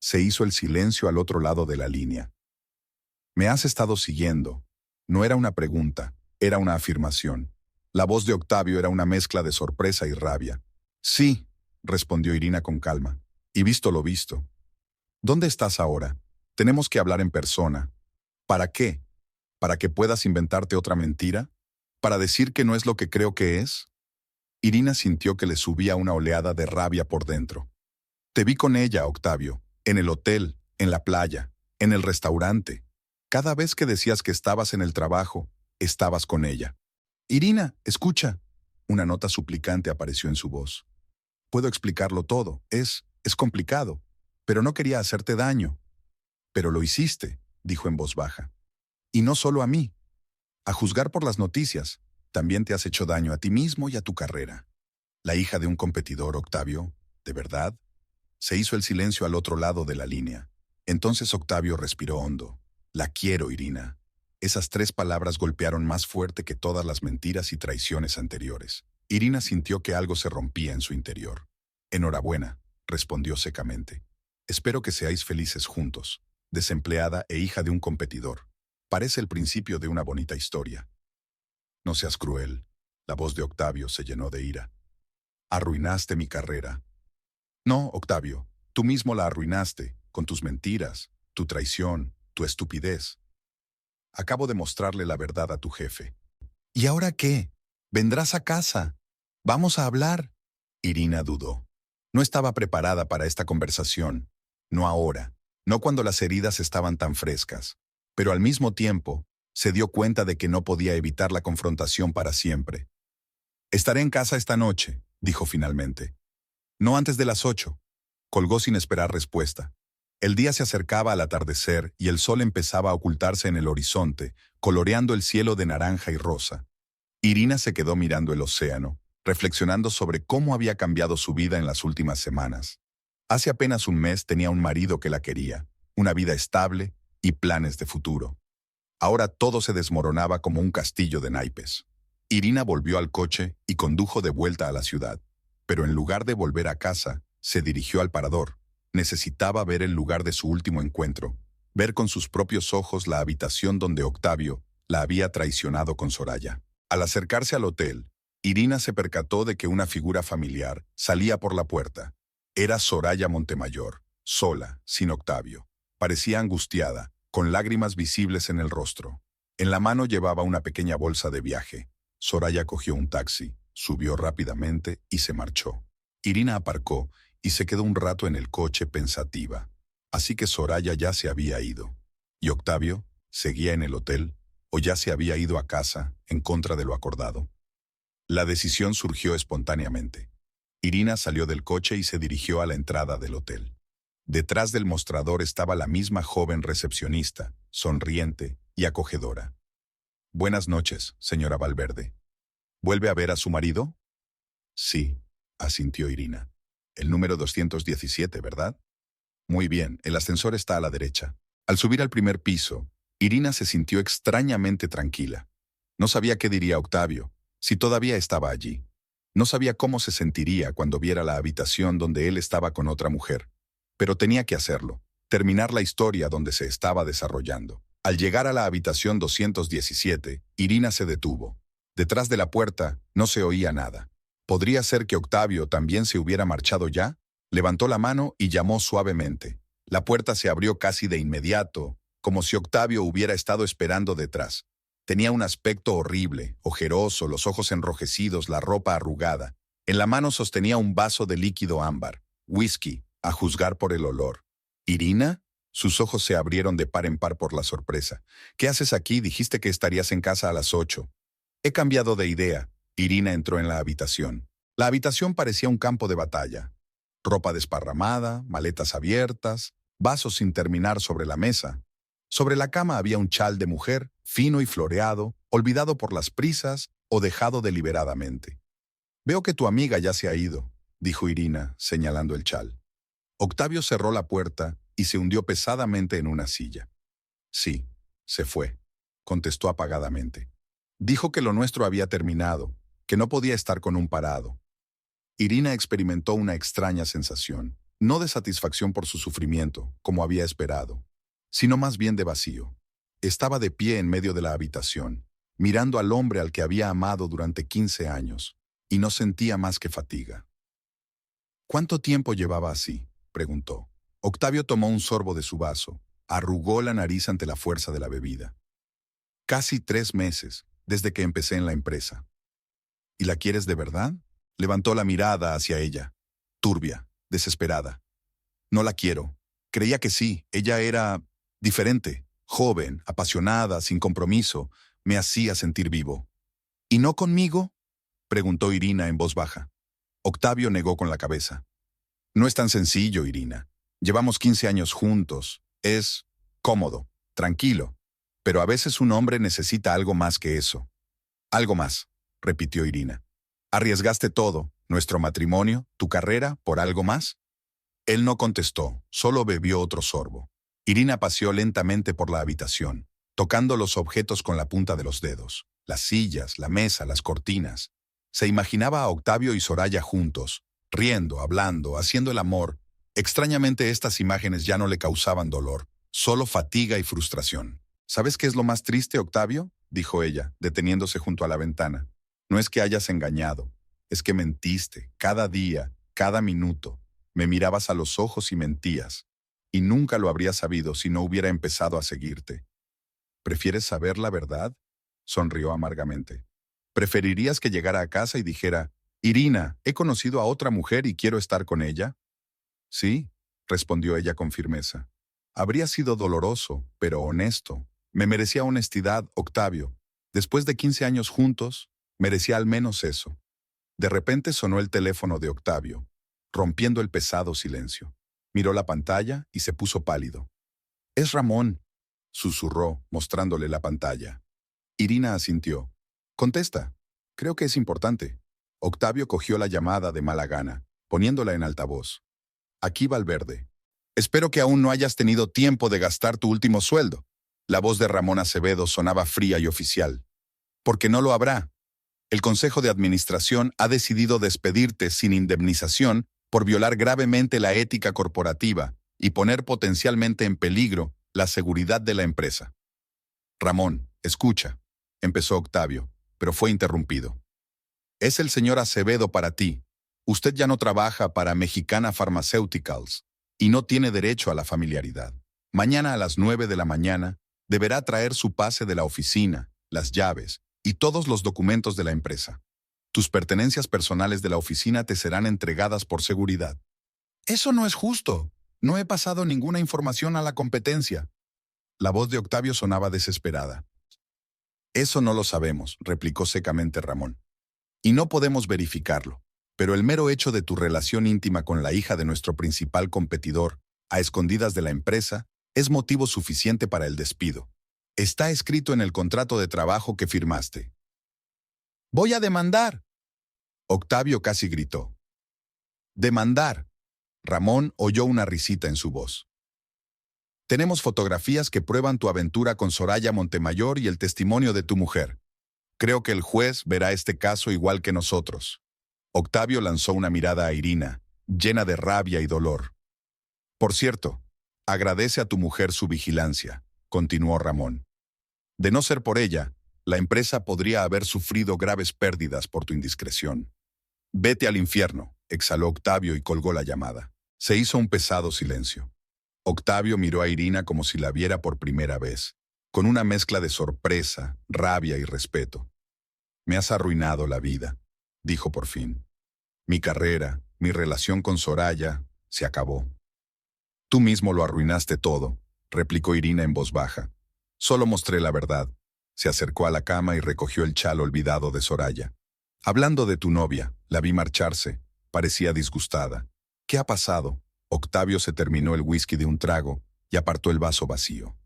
Se hizo el silencio al otro lado de la línea. Me has estado siguiendo. No era una pregunta, era una afirmación. La voz de Octavio era una mezcla de sorpresa y rabia. Sí, respondió Irina con calma. Y visto lo visto. ¿Dónde estás ahora? Tenemos que hablar en persona. ¿Para qué? ¿Para que puedas inventarte otra mentira? ¿Para decir que no es lo que creo que es? Irina sintió que le subía una oleada de rabia por dentro. Te vi con ella, Octavio, en el hotel, en la playa, en el restaurante. Cada vez que decías que estabas en el trabajo, estabas con ella. Irina, escucha. Una nota suplicante apareció en su voz. Puedo explicarlo todo. Es complicado, pero no quería hacerte daño. Pero lo hiciste, dijo en voz baja. Y no solo a mí. A juzgar por las noticias, también te has hecho daño a ti mismo y a tu carrera. La hija de un competidor, Octavio, ¿de verdad? Se hizo el silencio al otro lado de la línea. Entonces Octavio respiró hondo. La quiero, Irina. Esas 3 palabras golpearon más fuerte que todas las mentiras y traiciones anteriores. Irina sintió que algo se rompía en su interior. Enhorabuena, respondió secamente. Espero que seáis felices juntos, desempleada e hija de un competidor. Parece el principio de una bonita historia. No seas cruel. La voz de Octavio se llenó de ira. Arruinaste mi carrera. No, Octavio, tú mismo la arruinaste, con tus mentiras, tu traición, tu estupidez. Acabo de mostrarle la verdad a tu jefe. ¿Y ahora qué? ¿Vendrás a casa? ¿Vamos a hablar? Irina dudó. No estaba preparada para esta conversación. No ahora, no cuando las heridas estaban tan frescas. Pero al mismo tiempo, se dio cuenta de que no podía evitar la confrontación para siempre. Estaré en casa esta noche, dijo finalmente. No antes de las 8. Colgó sin esperar respuesta. El día se acercaba al atardecer y el sol empezaba a ocultarse en el horizonte, coloreando el cielo de naranja y rosa. Irina se quedó mirando el océano, reflexionando sobre cómo había cambiado su vida en las últimas semanas. Hace apenas un mes tenía un marido que la quería, una vida estable y planes de futuro. Ahora todo se desmoronaba como un castillo de naipes. Irina volvió al coche y condujo de vuelta a la ciudad. Pero en lugar de volver a casa, se dirigió al parador. Necesitaba ver el lugar de su último encuentro, ver con sus propios ojos la habitación donde Octavio la había traicionado con Soraya. Al acercarse al hotel, Irina se percató de que una figura familiar salía por la puerta. Era Soraya Montemayor, sola, sin Octavio. Parecía angustiada, con lágrimas visibles en el rostro. En la mano llevaba una pequeña bolsa de viaje. Soraya cogió un taxi, subió rápidamente y se marchó. Irina aparcó y se quedó un rato en el coche pensativa. Así que Soraya ya se había ido. ¿Y Octavio seguía en el hotel o ya se había ido a casa en contra de lo acordado? La decisión surgió espontáneamente. Irina salió del coche y se dirigió a la entrada del hotel. Detrás del mostrador estaba la misma joven recepcionista, sonriente y acogedora. «Buenas noches, señora Valverde. ¿Vuelve a ver a su marido?» «Sí», asintió Irina. «El número 217, ¿verdad?» «Muy bien, el ascensor está a la derecha». Al subir al primer piso, Irina se sintió extrañamente tranquila. No sabía qué diría Octavio, si todavía estaba allí. No sabía cómo se sentiría cuando viera la habitación donde él estaba con otra mujer. Pero tenía que hacerlo, terminar la historia donde se estaba desarrollando. Al llegar a la habitación 217, Irina se detuvo. Detrás de la puerta no se oía nada. ¿Podría ser que Octavio también se hubiera marchado ya? Levantó la mano y llamó suavemente. La puerta se abrió casi de inmediato, como si Octavio hubiera estado esperando detrás. Tenía un aspecto horrible, ojeroso, los ojos enrojecidos, la ropa arrugada. En la mano sostenía un vaso de líquido ámbar, whisky, a juzgar por el olor. ¿Irina?» Sus ojos se abrieron de par en par por la sorpresa. «¿Qué haces aquí? Dijiste que estarías en casa a las 8. «He cambiado de idea». Irina entró en la habitación. La habitación parecía un campo de batalla. Ropa desparramada, maletas abiertas, vasos sin terminar sobre la mesa. Sobre la cama había un chal de mujer, fino y floreado, olvidado por las prisas o dejado deliberadamente. «Veo que tu amiga ya se ha ido», dijo Irina, señalando el chal. Octavio cerró la puerta y se hundió pesadamente en una silla. «Sí, se fue», contestó apagadamente. «Dijo que lo nuestro había terminado, que no podía estar con un parado». Irina experimentó una extraña sensación, no de satisfacción por su sufrimiento, como había esperado, sino más bien de vacío. Estaba de pie en medio de la habitación, mirando al hombre al que había amado durante 15 años, y no sentía más que fatiga. «¿Cuánto tiempo llevaba así?», preguntó. Octavio tomó un sorbo de su vaso, arrugó la nariz ante la fuerza de la bebida. «Casi 3 meses, desde que empecé en la empresa». «¿Y la quieres de verdad?». Levantó la mirada hacia ella, turbia, desesperada. «No la quiero. Creía que sí, ella era diferente, joven, apasionada, sin compromiso, me hacía sentir vivo». «¿Y no conmigo?», preguntó Irina en voz baja. Octavio negó con la cabeza. «No es tan sencillo, Irina. Llevamos 15 años juntos. Es cómodo, tranquilo. Pero a veces un hombre necesita algo más que eso». «Algo más», repitió Irina. «¿Arriesgaste todo, nuestro matrimonio, tu carrera, por algo más?». Él no contestó, solo bebió otro sorbo. Irina paseó lentamente por la habitación, tocando los objetos con la punta de los dedos. Las sillas, la mesa, las cortinas. Se imaginaba a Octavio y Soraya juntos, riendo, hablando, haciendo el amor. Extrañamente estas imágenes ya no le causaban dolor, solo fatiga y frustración. «¿Sabes qué es lo más triste, Octavio?», dijo ella, deteniéndose junto a la ventana. «No es que hayas engañado, es que mentiste, cada día, cada minuto. Me mirabas a los ojos y mentías, y nunca lo habría sabido si no hubiera empezado a seguirte». «¿Prefieres saber la verdad?», sonrió amargamente. «¿Preferirías que llegara a casa y dijera, Irina, he conocido a otra mujer y quiero estar con ella?». «Sí», respondió ella con firmeza. «Habría sido doloroso, pero honesto. Me merecía honestidad, Octavio. Después de 15 años juntos, merecía al menos eso». De repente sonó el teléfono de Octavio, rompiendo el pesado silencio. Miró la pantalla y se puso pálido. «Es Ramón», susurró, mostrándole la pantalla. Irina asintió. «Contesta. Creo que es importante». Octavio cogió la llamada de mala gana, poniéndola en altavoz. «Aquí Valverde. Espero que aún no hayas tenido tiempo de gastar tu último sueldo». La voz de Ramón Acevedo sonaba fría y oficial. Porque no lo habrá. El Consejo de Administración ha decidido despedirte sin indemnización por violar gravemente la ética corporativa y poner potencialmente en peligro la seguridad de la empresa. Ramón, escucha, empezó Octavio, pero fue interrumpido. Es el señor Acevedo para ti. Usted ya no trabaja para Mexicana Pharmaceuticals y no tiene derecho a la familiaridad. Mañana a las 9 de la mañana deberá traer su pase de la oficina, las llaves y todos los documentos de la empresa. Tus pertenencias personales de la oficina te serán entregadas por seguridad. Eso no es justo. No he pasado ninguna información a la competencia. La voz de Octavio sonaba desesperada. Eso no lo sabemos, replicó secamente Ramón. Y no podemos verificarlo. Pero el mero hecho de tu relación íntima con la hija de nuestro principal competidor, a escondidas de la empresa, es motivo suficiente para el despido. Está escrito en el contrato de trabajo que firmaste. ¡Voy a demandar! Octavio casi gritó. ¡Demandar! Ramón oyó una risita en su voz. Tenemos fotografías que prueban tu aventura con Soraya Montemayor y el testimonio de tu mujer. Creo que el juez verá este caso igual que nosotros. Octavio lanzó una mirada a Irina, llena de rabia y dolor. Por cierto, agradece a tu mujer su vigilancia, continuó Ramón. De no ser por ella, la empresa podría haber sufrido graves pérdidas por tu indiscreción. Vete al infierno, exhaló Octavio y colgó la llamada. Se hizo un pesado silencio. Octavio miró a Irina como si la viera por primera vez, con una mezcla de sorpresa, rabia y respeto. Me has arruinado la vida, dijo por fin. Mi carrera, mi relación con Soraya, se acabó. Tú mismo lo arruinaste todo, replicó Irina en voz baja. Solo mostré la verdad. Se acercó a la cama y recogió el chal olvidado de Soraya. Hablando de tu novia, la vi marcharse. Parecía disgustada. ¿Qué ha pasado? Octavio se terminó el whisky de un trago y apartó el vaso vacío.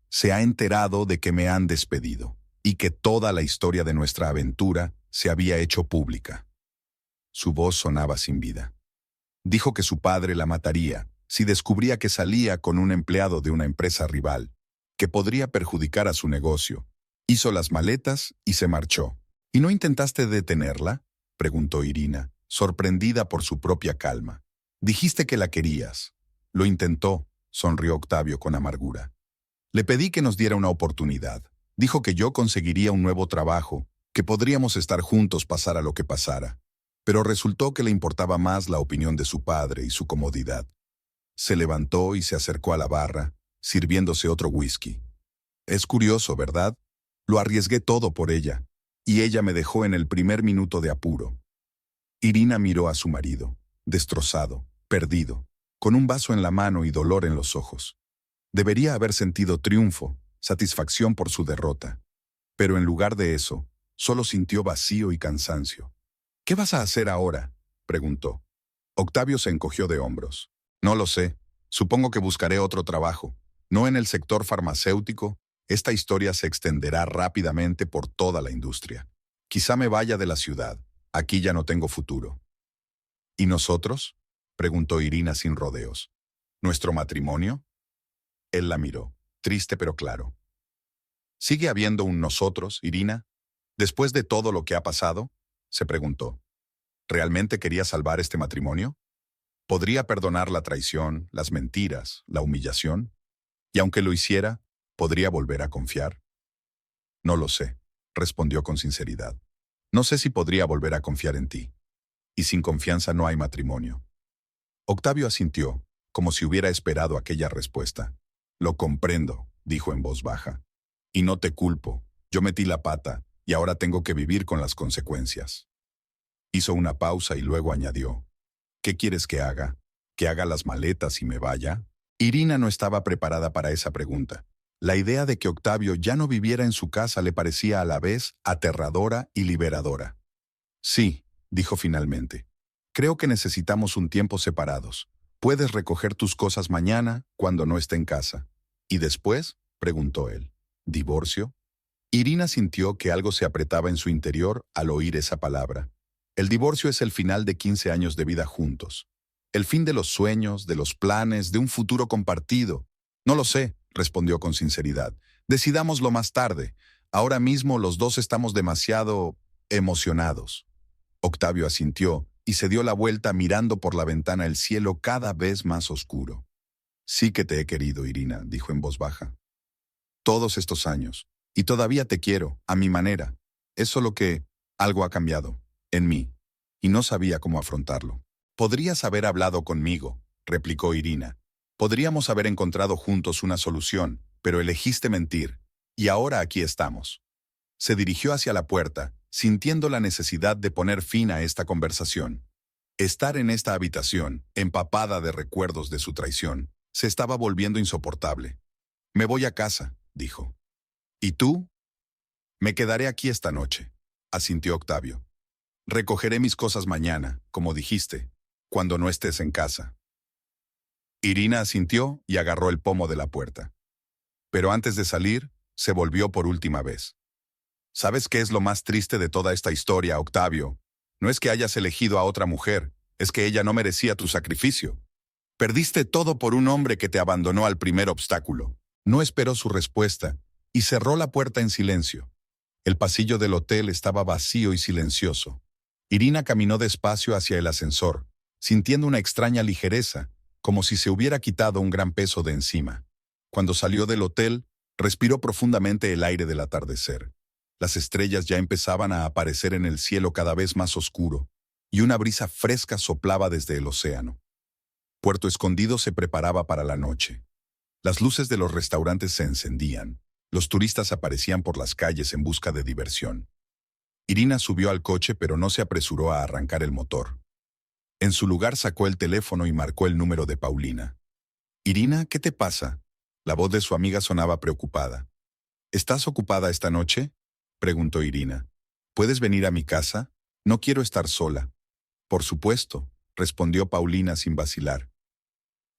Se ha enterado de que me han despedido y que toda la historia de nuestra aventura se había hecho pública. Su voz sonaba sin vida. Dijo que su padre la mataría si descubría que salía con un empleado de una empresa rival, que podría perjudicar a su negocio. Hizo las maletas y se marchó. ¿Y no intentaste detenerla?, preguntó Irina, sorprendida por su propia calma. Dijiste que la querías. Lo intentó, sonrió Octavio con amargura. Le pedí que nos diera una oportunidad. Dijo que yo conseguiría un nuevo trabajo, que podríamos estar juntos pasara lo que pasara. Pero resultó que le importaba más la opinión de su padre y su comodidad. Se levantó y se acercó a la barra, sirviéndose otro whisky. Es curioso, ¿verdad? Lo arriesgué todo por ella, y ella me dejó en el primer minuto de apuro. Irina miró a su marido, destrozado, perdido, con un vaso en la mano y dolor en los ojos. Debería haber sentido triunfo, satisfacción por su derrota. Pero en lugar de eso, solo sintió vacío y cansancio. ¿Qué vas a hacer ahora?, preguntó. Octavio se encogió de hombros. No lo sé. Supongo que buscaré otro trabajo. No en el sector farmacéutico. Esta historia se extenderá rápidamente por toda la industria. Quizá me vaya de la ciudad. Aquí ya no tengo futuro. ¿Y nosotros?, preguntó Irina sin rodeos. ¿Nuestro matrimonio? Él la miró, triste pero claro. ¿Sigue habiendo un nosotros, Irina? ¿Después de todo lo que ha pasado?, se preguntó. ¿Realmente quería salvar este matrimonio? ¿Podría perdonar la traición, las mentiras, la humillación? Y aunque lo hiciera, ¿podría volver a confiar? No lo sé, respondió con sinceridad. No sé si podría volver a confiar en ti. Y sin confianza no hay matrimonio. Octavio asintió, como si hubiera esperado aquella respuesta. Lo comprendo, dijo en voz baja. Y no te culpo. Yo metí la pata, y ahora tengo que vivir con las consecuencias. Hizo una pausa y luego añadió. ¿Qué quieres que haga? ¿Que haga las maletas y me vaya? Irina no estaba preparada para esa pregunta. La idea de que Octavio ya no viviera en su casa le parecía a la vez aterradora y liberadora. Sí, dijo finalmente. Creo que necesitamos un tiempo separados. Puedes recoger tus cosas mañana, cuando no esté en casa. ¿Y después?, preguntó él. ¿Divorcio? Irina sintió que algo se apretaba en su interior al oír esa palabra. El divorcio es el final de 15 años de vida juntos. El fin de los sueños, de los planes, de un futuro compartido. No lo sé, respondió con sinceridad. Decidámoslo más tarde. Ahora mismo los dos estamos demasiado emocionados. Octavio asintió y se dio la vuelta mirando por la ventana el cielo cada vez más oscuro. Sí que te he querido, Irina, dijo en voz baja. Todos estos años. Y todavía te quiero, a mi manera. Es solo que algo ha cambiado, en mí, y no sabía cómo afrontarlo. Podrías haber hablado conmigo, replicó Irina. Podríamos haber encontrado juntos una solución, pero elegiste mentir, y ahora aquí estamos. Se dirigió hacia la puerta, sintiendo la necesidad de poner fin a esta conversación. Estar en esta habitación, empapada de recuerdos de su traición, se estaba volviendo insoportable. Me voy a casa, dijo. ¿Y tú? Me quedaré aquí esta noche, asintió Octavio. Recogeré mis cosas mañana, como dijiste, cuando no estés en casa. Irina asintió y agarró el pomo de la puerta. Pero antes de salir, se volvió por última vez. ¿Sabes qué es lo más triste de toda esta historia, Octavio? No es que hayas elegido a otra mujer, es que ella no merecía tu sacrificio. Perdiste todo por un hombre que te abandonó al primer obstáculo. No esperó su respuesta y cerró la puerta en silencio. El pasillo del hotel estaba vacío y silencioso. Irina caminó despacio hacia el ascensor, sintiendo una extraña ligereza, como si se hubiera quitado un gran peso de encima. Cuando salió del hotel, respiró profundamente el aire del atardecer. Las estrellas ya empezaban a aparecer en el cielo cada vez más oscuro, y una brisa fresca soplaba desde el océano. Puerto Escondido se preparaba para la noche. Las luces de los restaurantes se encendían. Los turistas aparecían por las calles en busca de diversión. Irina subió al coche, pero no se apresuró a arrancar el motor. En su lugar sacó el teléfono y marcó el número de Paulina. «Irina, ¿qué te pasa?» La voz de su amiga sonaba preocupada. «¿Estás ocupada esta noche?», preguntó Irina. «¿Puedes venir a mi casa? No quiero estar sola». «Por supuesto», respondió Paulina sin vacilar.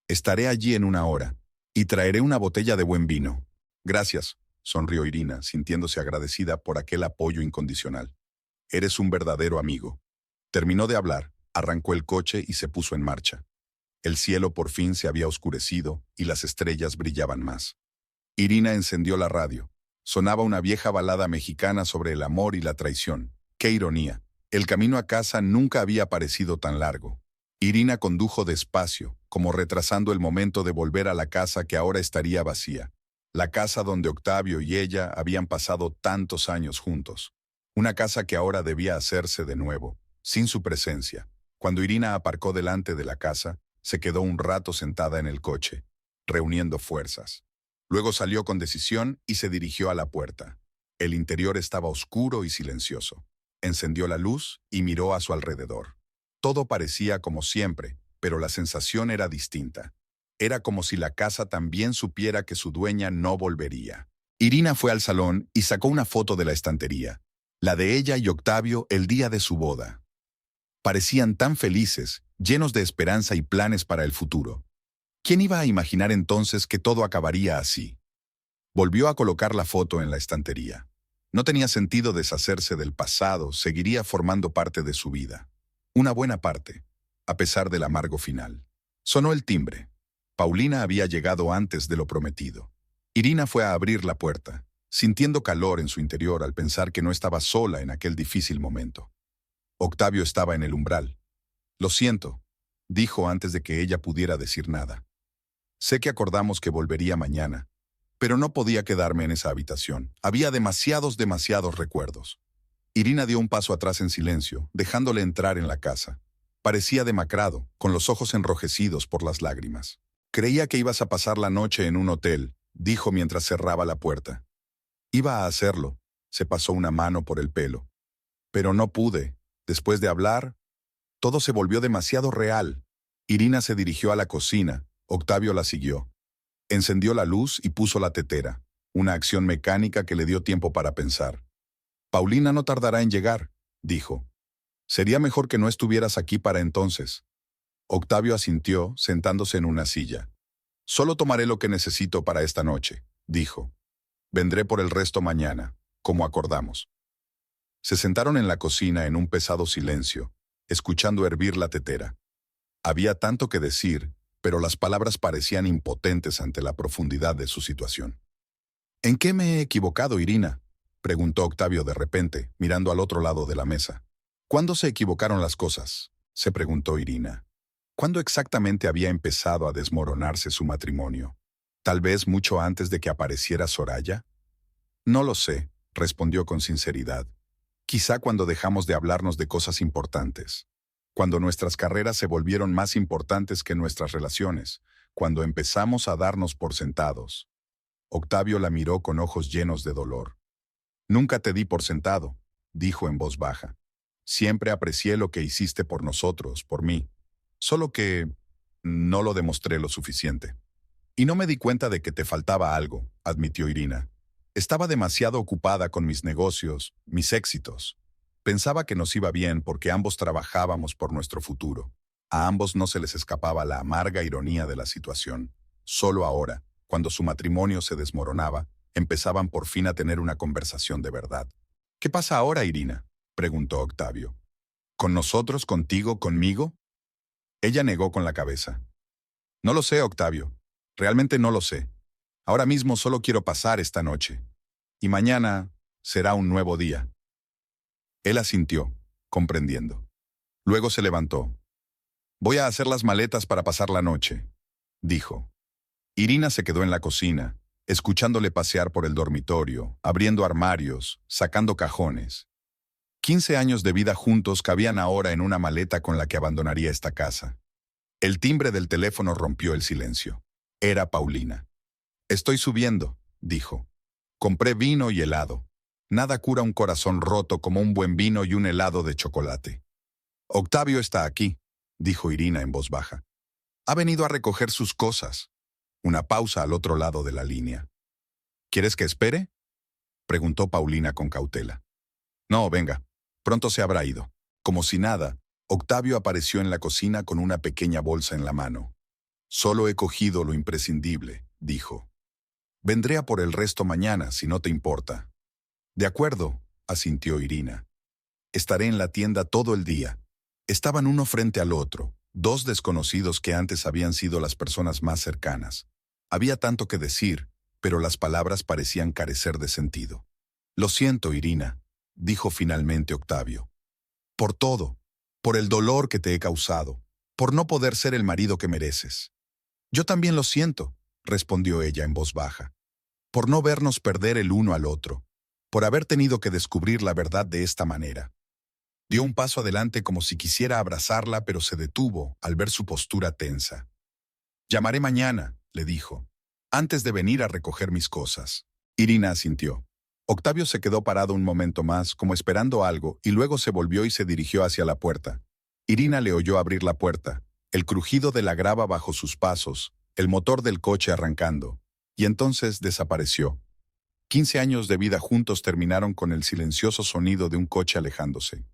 «Estaré allí en una hora, y traeré una botella de buen vino». «Gracias», sonrió Irina, sintiéndose agradecida por aquel apoyo incondicional. «Eres un verdadero amigo». Terminó de hablar, arrancó el coche y se puso en marcha. El cielo por fin se había oscurecido y las estrellas brillaban más. Irina encendió la radio. Sonaba una vieja balada mexicana sobre el amor y la traición. ¡Qué ironía! El camino a casa nunca había parecido tan largo. Irina condujo despacio, como retrasando el momento de volver a la casa que ahora estaría vacía. La casa donde Octavio y ella habían pasado tantos años juntos. Una casa que ahora debía hacerse de nuevo, sin su presencia. Cuando Irina aparcó delante de la casa, se quedó un rato sentada en el coche, reuniendo fuerzas. Luego salió con decisión y se dirigió a la puerta. El interior estaba oscuro y silencioso. Encendió la luz y miró a su alrededor. Todo parecía como siempre, pero la sensación era distinta. Era como si la casa también supiera que su dueña no volvería. Irina fue al salón y sacó una foto de la estantería, la de ella y Octavio el día de su boda. Parecían tan felices, llenos de esperanza y planes para el futuro. ¿Quién iba a imaginar entonces que todo acabaría así? Volvió a colocar la foto en la estantería. No tenía sentido deshacerse del pasado, seguiría formando parte de su vida. Una buena parte, a pesar del amargo final. Sonó el timbre. Paulina había llegado antes de lo prometido. Irina fue a abrir la puerta, sintiendo calor en su interior al pensar que no estaba sola en aquel difícil momento. Octavio estaba en el umbral. «Lo siento», dijo antes de que ella pudiera decir nada. «Sé que acordamos que volvería mañana, pero no podía quedarme en esa habitación. Había demasiados recuerdos». Irina dio un paso atrás en silencio, dejándole entrar en la casa. Parecía demacrado, con los ojos enrojecidos por las lágrimas. «Creía que ibas a pasar la noche en un hotel», dijo mientras cerraba la puerta. «Iba a hacerlo», se pasó una mano por el pelo. «Pero no pude. Después de hablar, todo se volvió demasiado real». Irina se dirigió a la cocina. Octavio la siguió. Encendió la luz y puso la tetera, una acción mecánica que le dio tiempo para pensar. «Paulina no tardará en llegar», dijo. «Sería mejor que no estuvieras aquí para entonces». Octavio asintió, sentándose en una silla. «Solo tomaré lo que necesito para esta noche», dijo. «Vendré por el resto mañana, como acordamos». Se sentaron en la cocina en un pesado silencio, escuchando hervir la tetera. Había tanto que decir, pero las palabras parecían impotentes ante la profundidad de su situación. ¿En qué me he equivocado, Irina?, preguntó Octavio de repente, mirando al otro lado de la mesa. ¿Cuándo se equivocaron las cosas?, se preguntó Irina. ¿Cuándo exactamente había empezado a desmoronarse su matrimonio? ¿Tal vez mucho antes de que apareciera Soraya? No lo sé, respondió con sinceridad. Quizá cuando dejamos de hablarnos de cosas importantes. Cuando nuestras carreras se volvieron más importantes que nuestras relaciones. Cuando empezamos a darnos por sentados. Octavio la miró con ojos llenos de dolor. Nunca te di por sentado, dijo en voz baja. Siempre aprecié lo que hiciste por nosotros, por mí. Solo que no lo demostré lo suficiente. Y no me di cuenta de que te faltaba algo, admitió Irina. Estaba demasiado ocupada con mis negocios, mis éxitos. Pensaba que nos iba bien porque ambos trabajábamos por nuestro futuro. A ambos no se les escapaba la amarga ironía de la situación. Solo ahora, cuando su matrimonio se desmoronaba, empezaban por fin a tener una conversación de verdad. ¿Qué pasa ahora, Irina?, preguntó Octavio. ¿Con nosotros, contigo, conmigo? Ella negó con la cabeza. No lo sé, Octavio. Realmente no lo sé. Ahora mismo solo quiero pasar esta noche. Y mañana será un nuevo día. Él asintió, comprendiendo. Luego se levantó. Voy a hacer las maletas para pasar la noche, dijo. Irina se quedó en la cocina, escuchándole pasear por el dormitorio, abriendo armarios, sacando cajones. 15 años de vida juntos cabían ahora en una maleta con la que abandonaría esta casa. El timbre del teléfono rompió el silencio. Era Paulina. Estoy subiendo, dijo. Compré vino y helado. Nada cura un corazón roto como un buen vino y un helado de chocolate. Octavio está aquí, dijo Irina en voz baja. Ha venido a recoger sus cosas. Una pausa al otro lado de la línea. ¿Quieres que espere?, preguntó Paulina con cautela. No, venga. Pronto se habrá ido. Como si nada, Octavio apareció en la cocina con una pequeña bolsa en la mano. Solo he cogido lo imprescindible, dijo. Vendré a por el resto mañana, si no te importa. De acuerdo, asintió Irina. Estaré en la tienda todo el día. Estaban uno frente al otro, dos desconocidos que antes habían sido las personas más cercanas. Había tanto que decir, pero las palabras parecían carecer de sentido. Lo siento, Irina, dijo finalmente Octavio. Por todo, por el dolor que te he causado, por no poder ser el marido que mereces. Yo también lo siento, respondió ella en voz baja. Por no vernos perder el uno al otro, por haber tenido que descubrir la verdad de esta manera. Dio un paso adelante como si quisiera abrazarla, pero se detuvo al ver su postura tensa. Llamaré mañana, le dijo, antes de venir a recoger mis cosas. Irina asintió. Octavio se quedó parado un momento más, como esperando algo, y luego se volvió y se dirigió hacia la puerta. Irina le oyó abrir la puerta, el crujido de la grava bajo sus pasos, el motor del coche arrancando, y entonces desapareció. 15 años de vida juntos terminaron con el silencioso sonido de un coche alejándose.